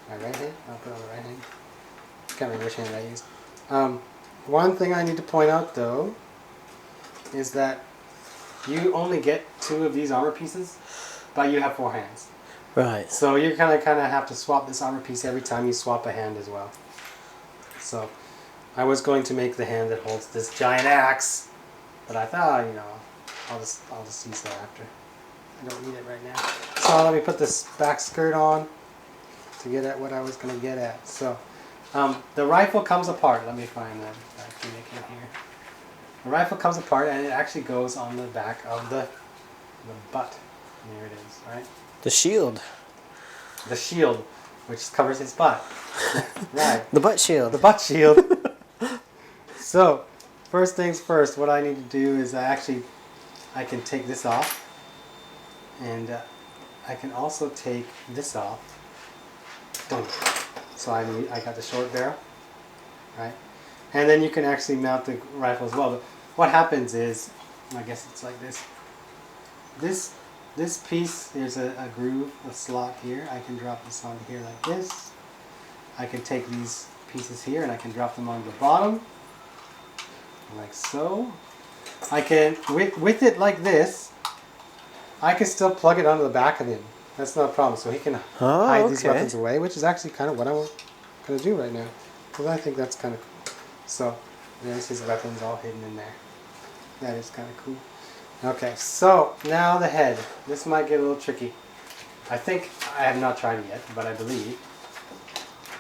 My right hand? I'll put it on the right hand. Can't remember which hand I used. One thing I need to point out though is that you only get 2 of these armor pieces, but you have 4 hands. Right. So you kind of have to swap this armor piece every time you swap a hand as well. So I was going to make the hand that holds this giant axe, but I thought, I'll just use that after. I don't need it right now. So let me put this back skirt on to get at what I was going to get at. So the rifle comes apart. Let me find that gimmick in here. The rifle comes apart and it actually goes on the back of the butt. And there it is, right? The shield. The shield, which covers his butt. Right. The butt shield. The butt shield. So, first things first, what I need to do is I can take this off. And I can also take this off. Boom. So I got the short barrel. Right? And then you can actually mount the rifle as well. But what happens is, I guess it's like this. This piece, there's a groove, a slot here. I can drop this onto here like this. I can take these pieces here and I can drop them on the bottom, like so. I can, with it like this, I can still plug it onto the back of him. That's not a problem. So he can hide these weapons away, which is actually kind of what I'm going to do right now. Because I think that's kind of cool. So there's his weapons all hidden in there. That is kind of cool. Okay, so now the head. This might get a little tricky. I think, I have not tried it yet, but I believe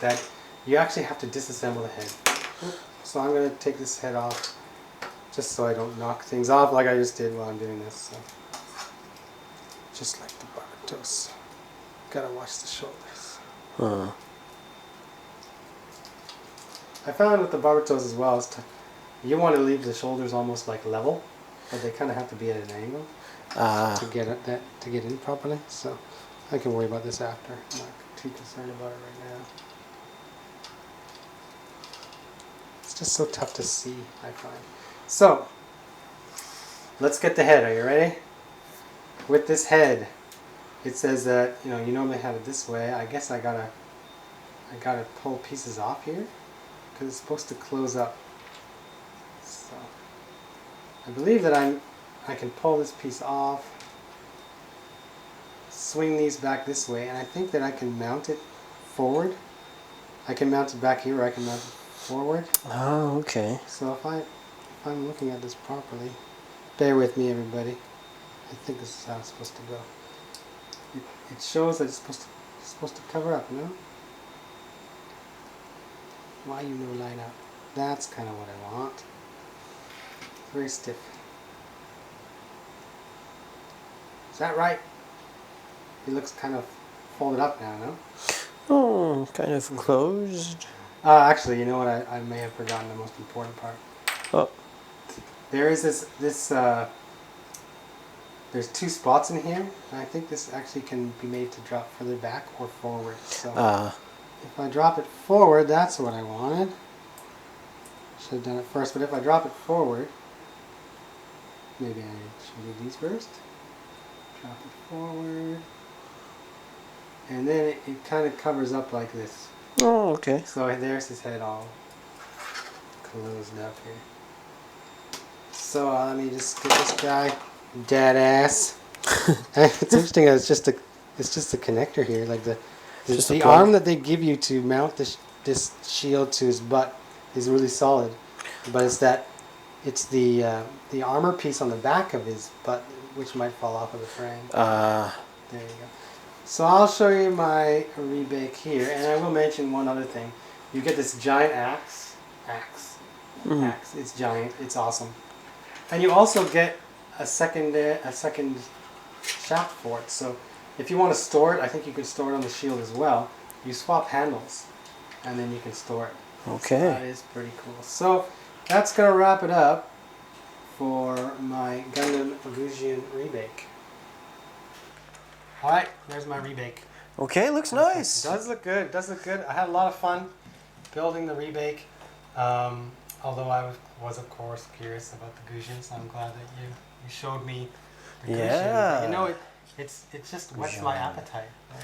that you actually have to disassemble the head. So I'm going to take this head off just so I don't knock things off like I just did while I'm doing this. So. Just like the Barbatos. Gotta watch the shoulders. Huh. I found with the Barbatos as well, you want to leave the shoulders almost like level, but they kind of have to be at an angle to get in properly. So I can worry about this after. I'm not too concerned about it right now. It's just so tough to see, I find. So let's get the head. Are you ready? With this head, it says that you normally have it this way. I guess I gotta pull pieces off here because it's supposed to close up. So I believe that I can pull this piece off, swing these back this way, and I think that I can mount it forward. I can mount it back here, or I can mount it forward. Oh, okay. So if I'm looking at this properly, bear with me, everybody. I think this is how it's supposed to go. It shows that it's supposed to cover up, no? Why you no line up? That's kind of what I want. Very stiff. Is that right? It looks kind of folded up now, no? Oh, kind of closed. Actually, you know what? I may have forgotten the most important part. Oh. There is there's 2 spots in here, and I think this actually can be made to drop further back or forward. So if I drop it forward, that's what I wanted. Should have done it first, but if I drop it forward, maybe I should do these first. Drop it forward. And then it kind of covers up like this. Oh, okay. So there's his head all closed up here. So let me just get this guy dead ass. It's interesting. It's just a connector here, like the arm that they give you to mount this shield to his butt is really solid, but it's the armor piece on the back of his butt which might fall off of the frame. There you go. So I'll show you my rebake here, and I will mention one other thing. You get this giant axe. It's giant. It's awesome. And you also get a second shaft for it. So if you want to store it, I think you can store it on the shield as well. You swap handles, and then you can store it. Okay. So that is pretty cool. So that's gonna wrap it up for my Gundam Gusion Rebake. All right, there's my rebake. Okay, looks nice. Does look good. Does look good. I had a lot of fun building the rebake. Although I was of course curious about the Gusion, so I'm glad that you showed me the Gusion. Yeah. You know, it just whets my appetite. Like,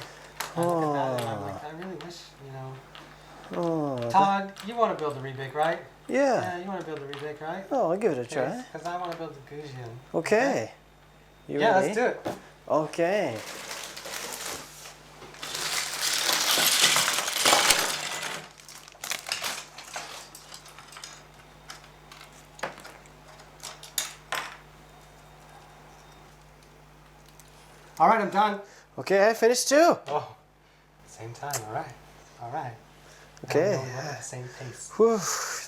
I look at that and I'm like, I really wish, you know. Oh, Todd, you want to build the rebake, right? yeah. Yeah, you want to build the rebake, right? Oh, I'll give it a try. Because I want to build the Gusion. Okay. You Yeah, ready? let's do it. Okay. All right, I'm done. Okay, I finished too. Oh, same time. All right. All right. Okay. Now we're going at the same pace. Whew,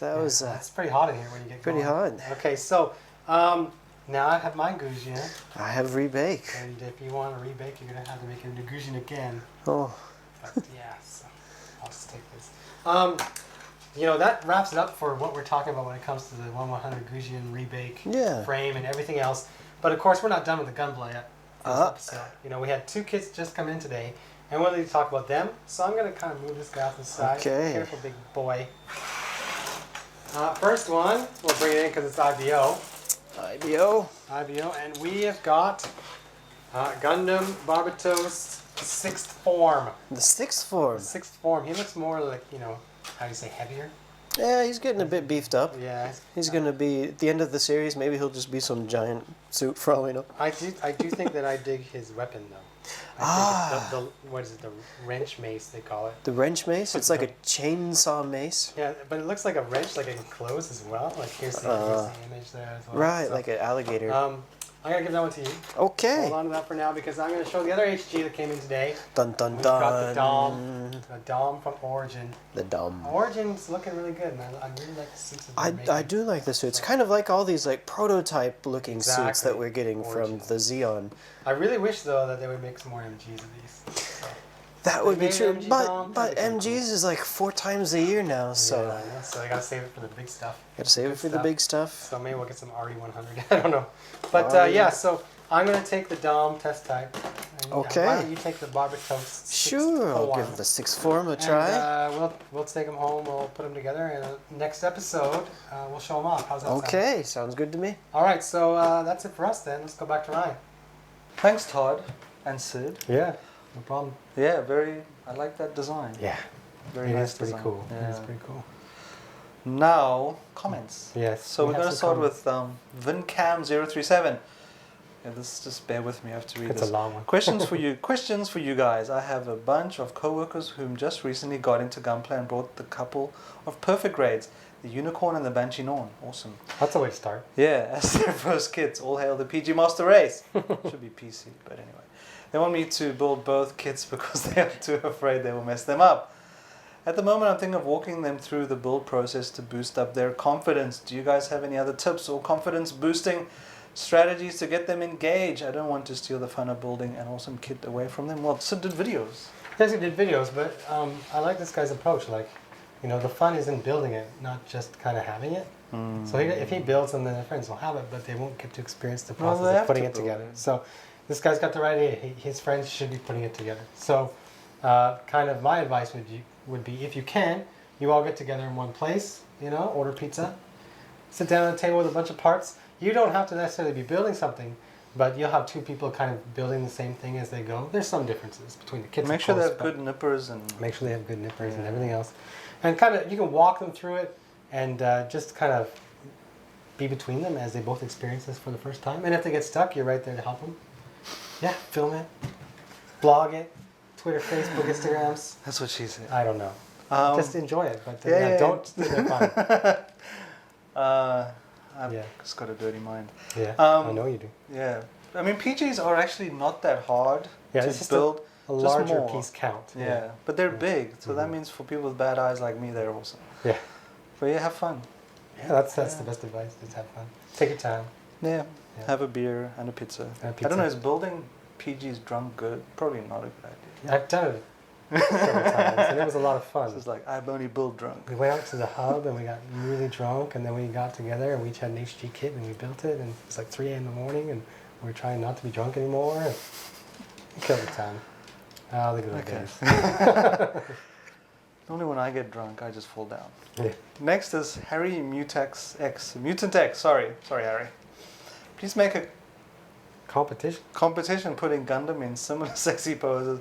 that was it's pretty hot in here when you get pretty going. hot. Okay, so now I have my Gusion, I have rebake. and if you want to rebake, you're gonna have to make a new Gusion again. Oh. But yeah, so I'll just take this. You know, that wraps it up for what we're talking about when it comes to the 1/100 Gusion rebake Yeah. frame and everything else. But of course, we're not done with the Gunpla yet. For this episode. You know, we had 2 kits just come in today, and we'll need to talk about them. So I'm gonna kind of move this guy off to the side. Okay. Careful, big boy. First one, we'll bring it in because it's IBO. IBO. IBO, and we have got Gundam Barbatos 6th form. The 6th form. 6th form. He looks more like, you know, how do you say, heavier? Yeah, he's getting a bit beefed up. Yeah. He's gonna be at the end of the series. Maybe he'll just be some giant suit for all we know. I do think that I dig his weapon though. I think the what is it? The wrench mace they call it. The wrench mace. It's like a chainsaw mace. Yeah, but it looks like a wrench, like it can close as well. Like here's the image there as well. Right, So, like an alligator. I'm gonna give that one to you. Okay. Hold on to that for now because I'm gonna show the other HG that came in today. Dun dun We've dun. got the Dom from Origin. The Dom. Origin's looking really good, man. I really like the suits that they're I making. do like the suits. Kind of like all these like prototype looking suits Exactly. that we're getting Origin. from the Xeon. I really wish though that they would make some more MGs of these. So, That would be Maybe true. MG But Dom, but that'd be kinda MGs is like 4 times a year now, so yeah, I know. So I gotta save it for the big stuff. gotta save it for the stuff. big stuff. So maybe we'll get some RE100. I don't know. But RE. yeah, so I'm gonna take the Dom test type. And, Okay. why don't you take the Barbatos? Sure, I'll give the 6th form a try. And, we'll take them home. We'll put them together, and next episode we'll show them off. How's that sound? Okay, sounds good to me. All right. So that's it for us then. Let's go back to Ryan. Thanks, Todd and Sid. Yeah. No problem. Yeah, I like that design. Yeah. Very It nice is pretty design. cool. Yeah. It is pretty cool. Now, comments. Yes. So we're going to start with VinCam037. Yeah, this just bear with me. I have to read It's this. a long one. Questions for you. Questions for you guys. I have a bunch of co-workers whom just recently got into Gunpla and brought the couple of perfect grades, the Unicorn and the Banshee Norn. Awesome. That's a way to start. Yeah, as their first kits. All hail the PG Master Race. Should be PC, but anyway. They want me to build both kits because they are too afraid they will mess them up. At the moment, I'm thinking of walking them through the build process to boost up their confidence. Do you guys have any other tips or confidence boosting strategies to get them engaged? I don't want to steal the fun of building an awesome kit away from them. Well, Sid did videos. Yes, he did videos, but I like this guy's approach. Like, you know, the fun is in building it, not just kind of having it. So if he builds them, then their friends will have it, but they won't get to experience the Well, process they of have putting to it build together. it. So this guy's got the right idea. His friends should be putting it together. So kind of my advice would be, if you can, you all get together in one place, you know, order pizza, sit down at a table with a bunch of parts. You don't have to necessarily be building something, but you'll have two people kind of building the same thing as they go. There's some differences between the kits. Make of sure they course, have but good nippers and... make sure they have good nippers and everything else. And kind of, you can walk them through it and just kind of be between them as they both experience this for the first time. And if they get stuck, you're right there to help them. Yeah, film it, blog it, Twitter, Facebook, Instagrams. That's what she said. I don't know. Just enjoy it, but don't steal their fun. I've just got a dirty mind. Yeah, I know you do. Yeah. I mean, PGs are actually not that hard Yeah, to it's just build. a larger more. piece count. Yeah, but they're big, so that means for people with bad eyes like me, they're awesome. Yeah. But yeah, have fun. Yeah, that's the best advice. Just have fun. Take your time. Yeah. Yeah. Have a beer and a pizza. And a I pizza. don't know, is building PGs drunk good? Probably not a good idea. I've done it several times, and it was a lot of fun. It's like, I've only built drunk. We went out to the hub and we got really drunk, and then we got together and we each had an HG kit and we built it, and it was like 3 a.m. in the morning, and we were trying not to be drunk anymore. And we killed the time. Oh, the good old days. Only when I get drunk, I just fall down. Yeah. Next is Harry Mutant X. Sorry, Harry. Please make a competition putting Gundam in similar sexy poses.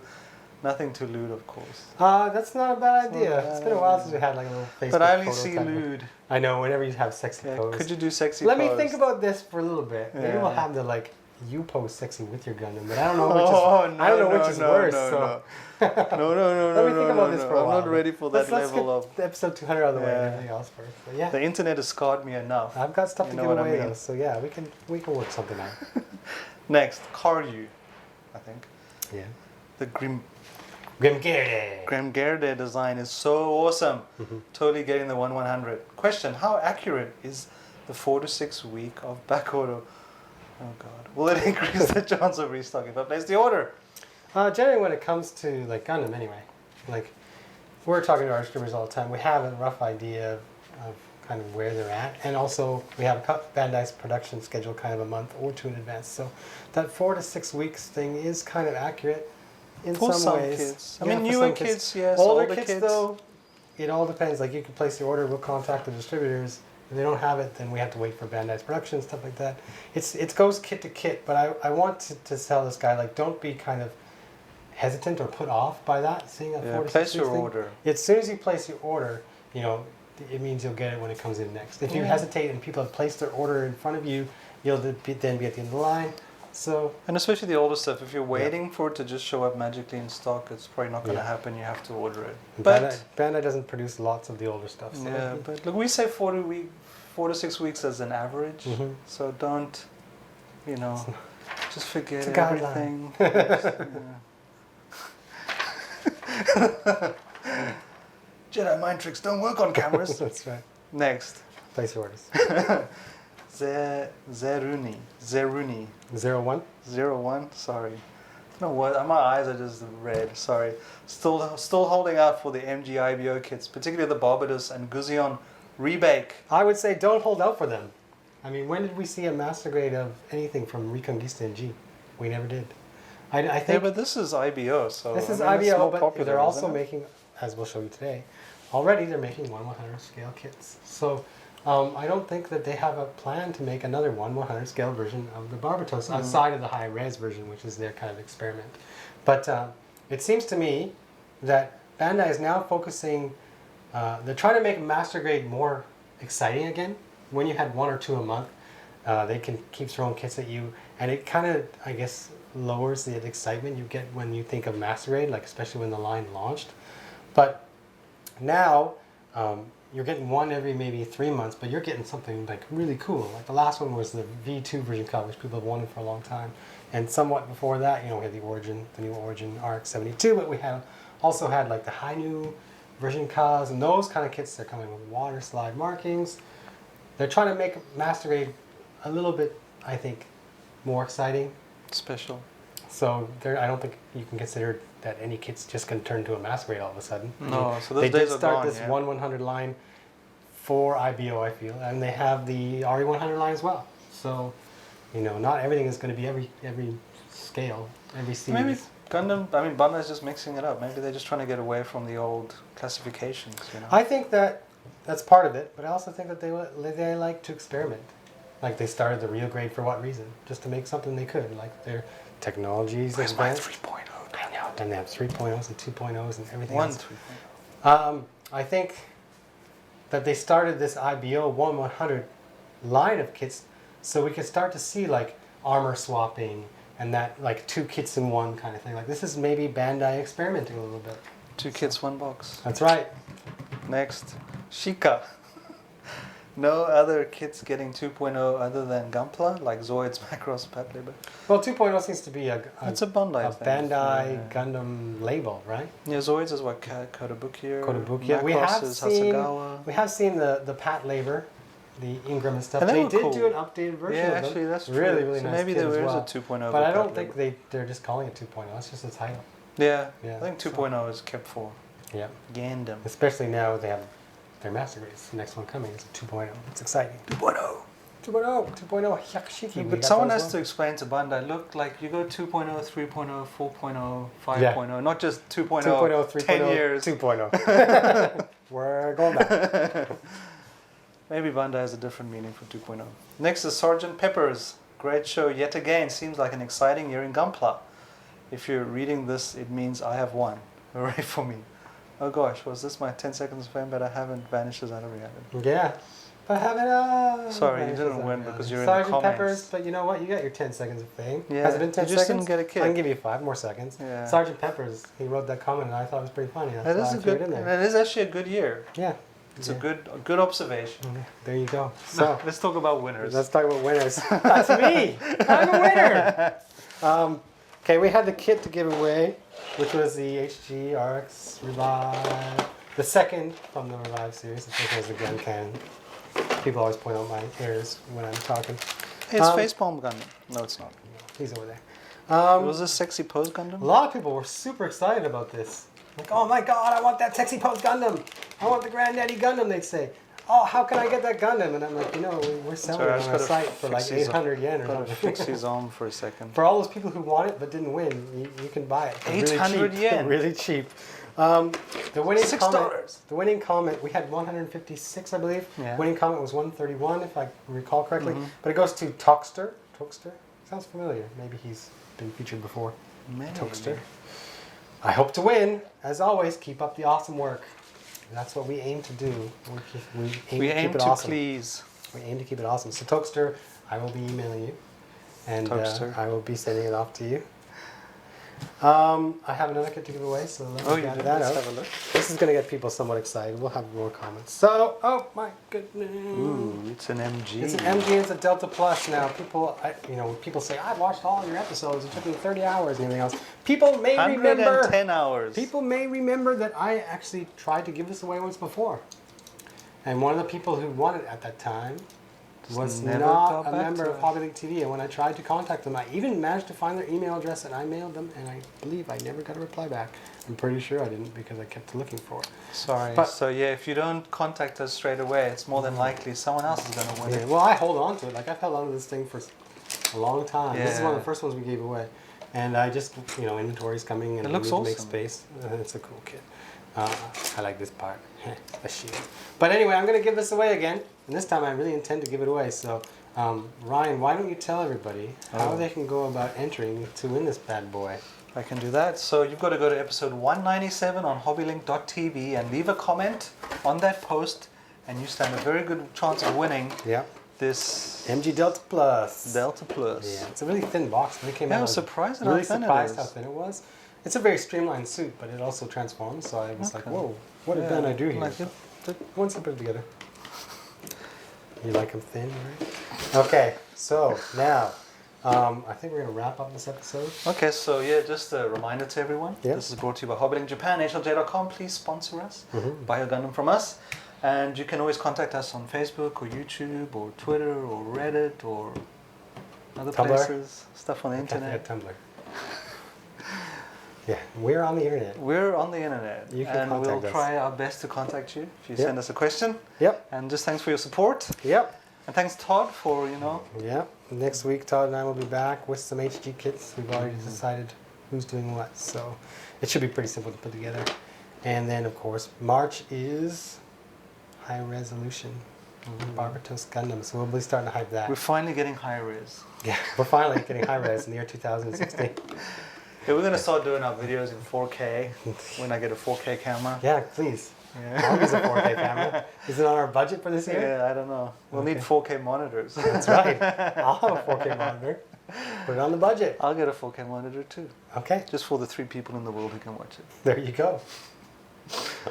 Nothing to lewd, of course. That's not a bad idea. not a bad It's been a while idea. since we had like a little Facebook But I only photo see type of- lewd. I know, whenever you have sexy Yeah, pose. could you do sexy Let pose? me think about this for a little bit. Maybe Yeah. we'll have the like you pose sexy with your Gundam, but I don't know which I don't know which is worse. So No, let me think about this for a I'm while. not ready for that let's level get of... episode 200 out of the way and Yeah. everything else first. But yeah, The internet has scarred me enough. I've got stuff You to know give what I away mean. though. So yeah, we can work something out. Next, Karyu, I think. Yeah. The Grimgerde. Grimgerde design is so awesome. Totally getting the 1/100. Question, how accurate is the 4 to 6 week of back order? Oh god. Will it increase the chance of restocking if I place the order? Generally, when it comes to like Gundam, anyway, like we're talking to our streamers all the time. We have a rough idea of kind of where they're at, and also we have Bandai's production schedule kind of a month or two in advance. So that 4 to 6 weeks thing is kind of accurate in For some some ways. kids. I Yeah, mean, for newer some kids, yes. Older Older kids, though, it all depends. Like you can place the order, we'll contact the distributors. If they don't have it, then we have to wait for Bandai's production, stuff like that. It goes kit to kit, but I want to tell this guy, like, don't be kind of hesitant or put off by that, seeing a 4 to 6 place your weeks thing. order. As soon as you place your order, you know, it means you'll get it when it comes in next. If you hesitate and people have placed their order in front of you, you'll then be at the end of the line. So And especially the older stuff, if you're waiting for it to just show up magically in stock, it's probably not going to happen. You have to order it. But Bandai doesn't produce lots of the older stuff. So yeah, but look, we say 4 to 6 weeks as an average. Mhm. So don't, you know, just forget it's a guideline. everything. Jedi mind tricks don't work on cameras. That's right. Next, Place your orders. Zeruni. 01. 01, sorry. No, what? My eyes are just red. Sorry. Still holding out for the MG IBO kits, particularly the Barbatos and Gusion Rebake. I would say don't hold out for them. I mean, when did we see a master grade of anything from Reconquista and G? We never did. I Yeah, think but this is IBO, so this is I mean, it's IBO, more but popular, they're also isn't it? making, as we'll show you today, already they're making 1/100 scale kits. So I don't think that they have a plan to make another 1/100 scale version of the Barbatos outside of the high res version, which is their kind of experiment. But it seems to me that Bandai is now focusing, they're trying to make master grade more exciting again. When you had 1 or 2 a month, They can keep throwing kits at you, and it kind of, I guess, lowers the excitement you get when you think of Master Raid, like especially when the line launched. But now you're getting one every maybe 3 months, but you're getting something like really cool. Like the last one was the V2 version cut, which people have wanted for a long time, and somewhat before that, we had the new Origin RX-72, but we also had like the high new version cars, and those kind of kits. They're coming with water slide markings. They're trying to make Master Raid a little bit, I think, more exciting. Special. So I don't think you can consider that any kit's just going to turn into a Master Raid all of a sudden. No, so those they days did are start gone, this yeah. 1/100 line for IBO, I feel, and they have the RE100 line as well. So, not everything is going to be every scale, every series. Maybe Gundam, Bandai's just mixing it up. Maybe they're just trying to get away from the old classifications, I think that's part of it, but I also think that they like to experiment. Like they started the real grade for what reason? Just to make something they could. Like their technologies advanced. 3.0? I know, and they have 3.0s and 2.0s and everything One else. 3.0. I think that they started this IBO 1/100 line of kits so we could start to see like armor swapping and that like 2 kits in one kind of thing. Like this is maybe Bandai experimenting a little bit. 2 kits, 1 box. That's right. Next, Sheikah. No other kits getting 2.0 other than Gunpla, like Zoids, Macross, Patlabor. Well, 2.0 seems to be It's a Bandai thing. Bandai Yeah. Gundam label, right? Yeah, Zoids is what, Kotobukiya. Kotobukiya. Macross is Hasagawa. We have seen the Pat labor, the Ingram and stuff. And they They were did cool. do an updated version Yeah, of them. actually, that's true. Really, really so nice maybe kit there as is well. a 2.0. But I Pat don't label. think they're just calling it 2.0. It's just the title. Yeah, Yeah, I think so- 2.0 is kept for Yeah. Gundam. Especially now they have their Master Grades. The next one coming is a 2.0. It's exciting. 2.0. 2.0. Yakashiki. But someone has to explain to Bandai, look, like you go 2.0, 3.0, 4.0, 5.0, not just 2.0, 2.0, 3.0, 10 years. 2.0. We're going back. Maybe Bandai has a different meaning for 2.0. Next is Sergeant Pepper's. Great show yet again. Seems like an exciting year in Gunpla. If you're reading this, it means I have won. Hooray for me. Oh gosh, was this my 10 seconds of fame? But I haven't vanishes out of reality. Yeah. But haven't Sorry, you didn't win because you're in the Sergeant comments. Peppers, but you know what? You got your 10 seconds of fame. Yeah, Has it been 10 you just seconds? didn't get a kid. I can give you 5 more seconds. Yeah. Sergeant Peppers, he wrote that comment and I thought it was pretty funny. That's That why is I a threw good. it in there. That is actually a good year. Yeah. It's Yeah. a good observation. Okay, there you go. So Let's talk about winners. let's talk about winners. That's me. I'm a winner. Okay, we had the kit to give away, which was the HG RX Revive, the second from the Revive series. The first one was the gun cannon. People always point out my errors when I'm talking. Hey, it's Facepalm Gundam. No, it's not. He's over there. Was this Sexy Pose Gundam? A lot of people were super excited about this. Like, oh my god, I want that sexy pose Gundam. I want the Granddaddy Gundam, they'd say. Oh, how can I get that Gundam? And I'm like, we're selling Sorry, I it just on our gotta site for like fix these 800 yen or Gotta something. fix his arm for a second. For all those people who want it but didn't win, you can buy it. It's 800 really cheap. yen. Really cheap. The winning $6. comment. The winning comment. We had 156, I believe. Yeah. Winning comment was 131, if I recall correctly. But it goes to Talkster. Talkster sounds familiar. Maybe he's been featured before. Maybe. Talkster. I hope to win. As always, keep up the awesome work. That's what we aim to do. We aim keep it to awesome. please. We aim to keep it awesome. So Talkster, I will be emailing you, and Talkster. I will be sending it off to you. I have another kit to give away, so let me get that Let's out. have a look. This is going to get people somewhat excited. We'll have more comments. So, oh my goodness. Ooh, it's an MG. It's an MG, it's a Delta Plus. Now, people, people say, I watched all your episodes. It took me 30 hours and everything else. People may 110 remember. hours. People may remember that I actually tried to give this away once before. And one of the people who won it at that time was never not got a back member to of us. HobbyLink TV. And when I tried to contact them, I even managed to find their email address and I mailed them. And I believe I never got a reply back. I'm pretty sure I didn't because I kept looking for it. Sorry. But- So yeah, if you don't contact us straight away, it's more than likely someone else is going to win Yeah, it. well, I hold on to it. Like I've held on to this thing for a long time. This is one of Yeah. the first ones we gave away. And I just, inventory's coming and It we looks need to make awesome. space. It's a cool kit. I like this part. A shield. But anyway, I'm going to give this away again. And this time I really intend to give it away. So, Ryan, why don't you tell everybody how they can go about entering to win this bad boy? I can do that. So you've got to go to episode 197 on hobbylink.tv and leave a comment on that post, and you stand a very good chance of winning Yeah. this MG Delta Plus. Delta Plus. Yeah, it's a really thin box. When it came Yeah, out, I was surprised at really how thin it surprised is. how thin it was. It's a very streamlined suit, but it also transforms. So I was like, Okay. whoa, what did I do here? Like it. Once I put it together. You like them thin, right? Okay, so now I think we're gonna wrap up this episode. Okay, so yeah, just a reminder to everyone. Yeah. This is brought to you by HobbyLink Japan, HLJ.com. Please sponsor us. Mhm. Buy a Gundam from us. And you can always contact us on Facebook or YouTube or Twitter or Reddit or other Tumblr. places. Stuff on the Can't forget internet. Tumblr. Yeah, we're on the internet. We're on the internet. You can and we'll contact us. try our best to contact you if you Yep. send us a question. Yep, And just thanks for your support. yep, And thanks, Todd, for, yep. Next week, Todd and I will be back with some HG kits. We've already decided who's doing what, so it should be pretty simple to put together. And then, of course, March is high resolution Barbatos Gundam, so we'll be starting to hype that. we're finally getting high res. Yeah, we're finally getting high res in the year 2016. Yeah, we're going to start doing our videos in 4K when I get a 4K camera. Yeah, please. Yeah. I'll use a 4K camera. Is it on our budget for this year? Yeah, I don't know. We'll need Okay. 4K monitors. That's right. I'll have a 4K monitor. Put it on the budget. I'll get a 4K monitor too, Okay, just for the 3 people in the world who can watch it. there you go.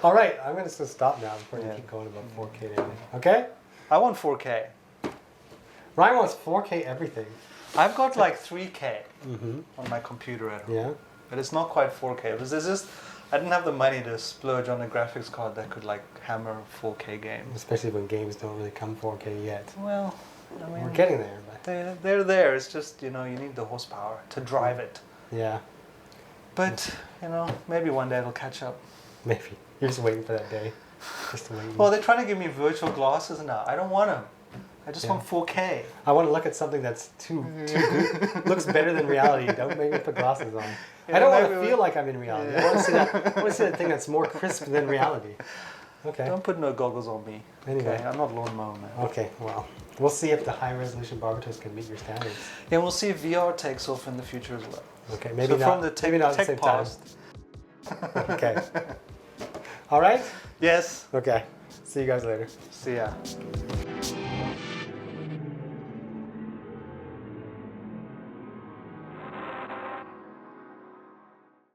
All right, I'm going to stop now before you Yeah. keep going about 4K and everything. Okay? I want 4K. Ryan wants 4K everything. I've got like 3K Mm-hmm. on my computer at home, Yeah. but it's not quite 4K. Because there's just, I didn't have the money to splurge on a graphics card that could like hammer 4K games. Especially when games don't really come 4K yet. Well, I mean, We're getting there, but they're there. It's just, you need the horsepower to drive it. yeah, But, maybe one day it'll catch up. maybe. You're just waiting for that day. Just waiting. Well, they're trying to give me virtual glasses now. I don't want them. I just Yeah. want 4K. I want to look at something that's too good. Looks better than reality. Don't make me put glasses on. Yeah, I don't want maybe to we- feel like I'm in reality. Yeah. I want to see that. I want to see that thing that's more crisp than reality. Okay. Don't put no goggles on me. Anyway. Okay, I'm not lawnmower man. Okay. Well, we'll see if the high resolution Barbatos can meet your standards. And we'll see if VR takes off in the future as well. Okay. Maybe so not. from the tech, maybe not at the tech same time. past. Okay. All right. Yes. Okay. See you guys later. See ya.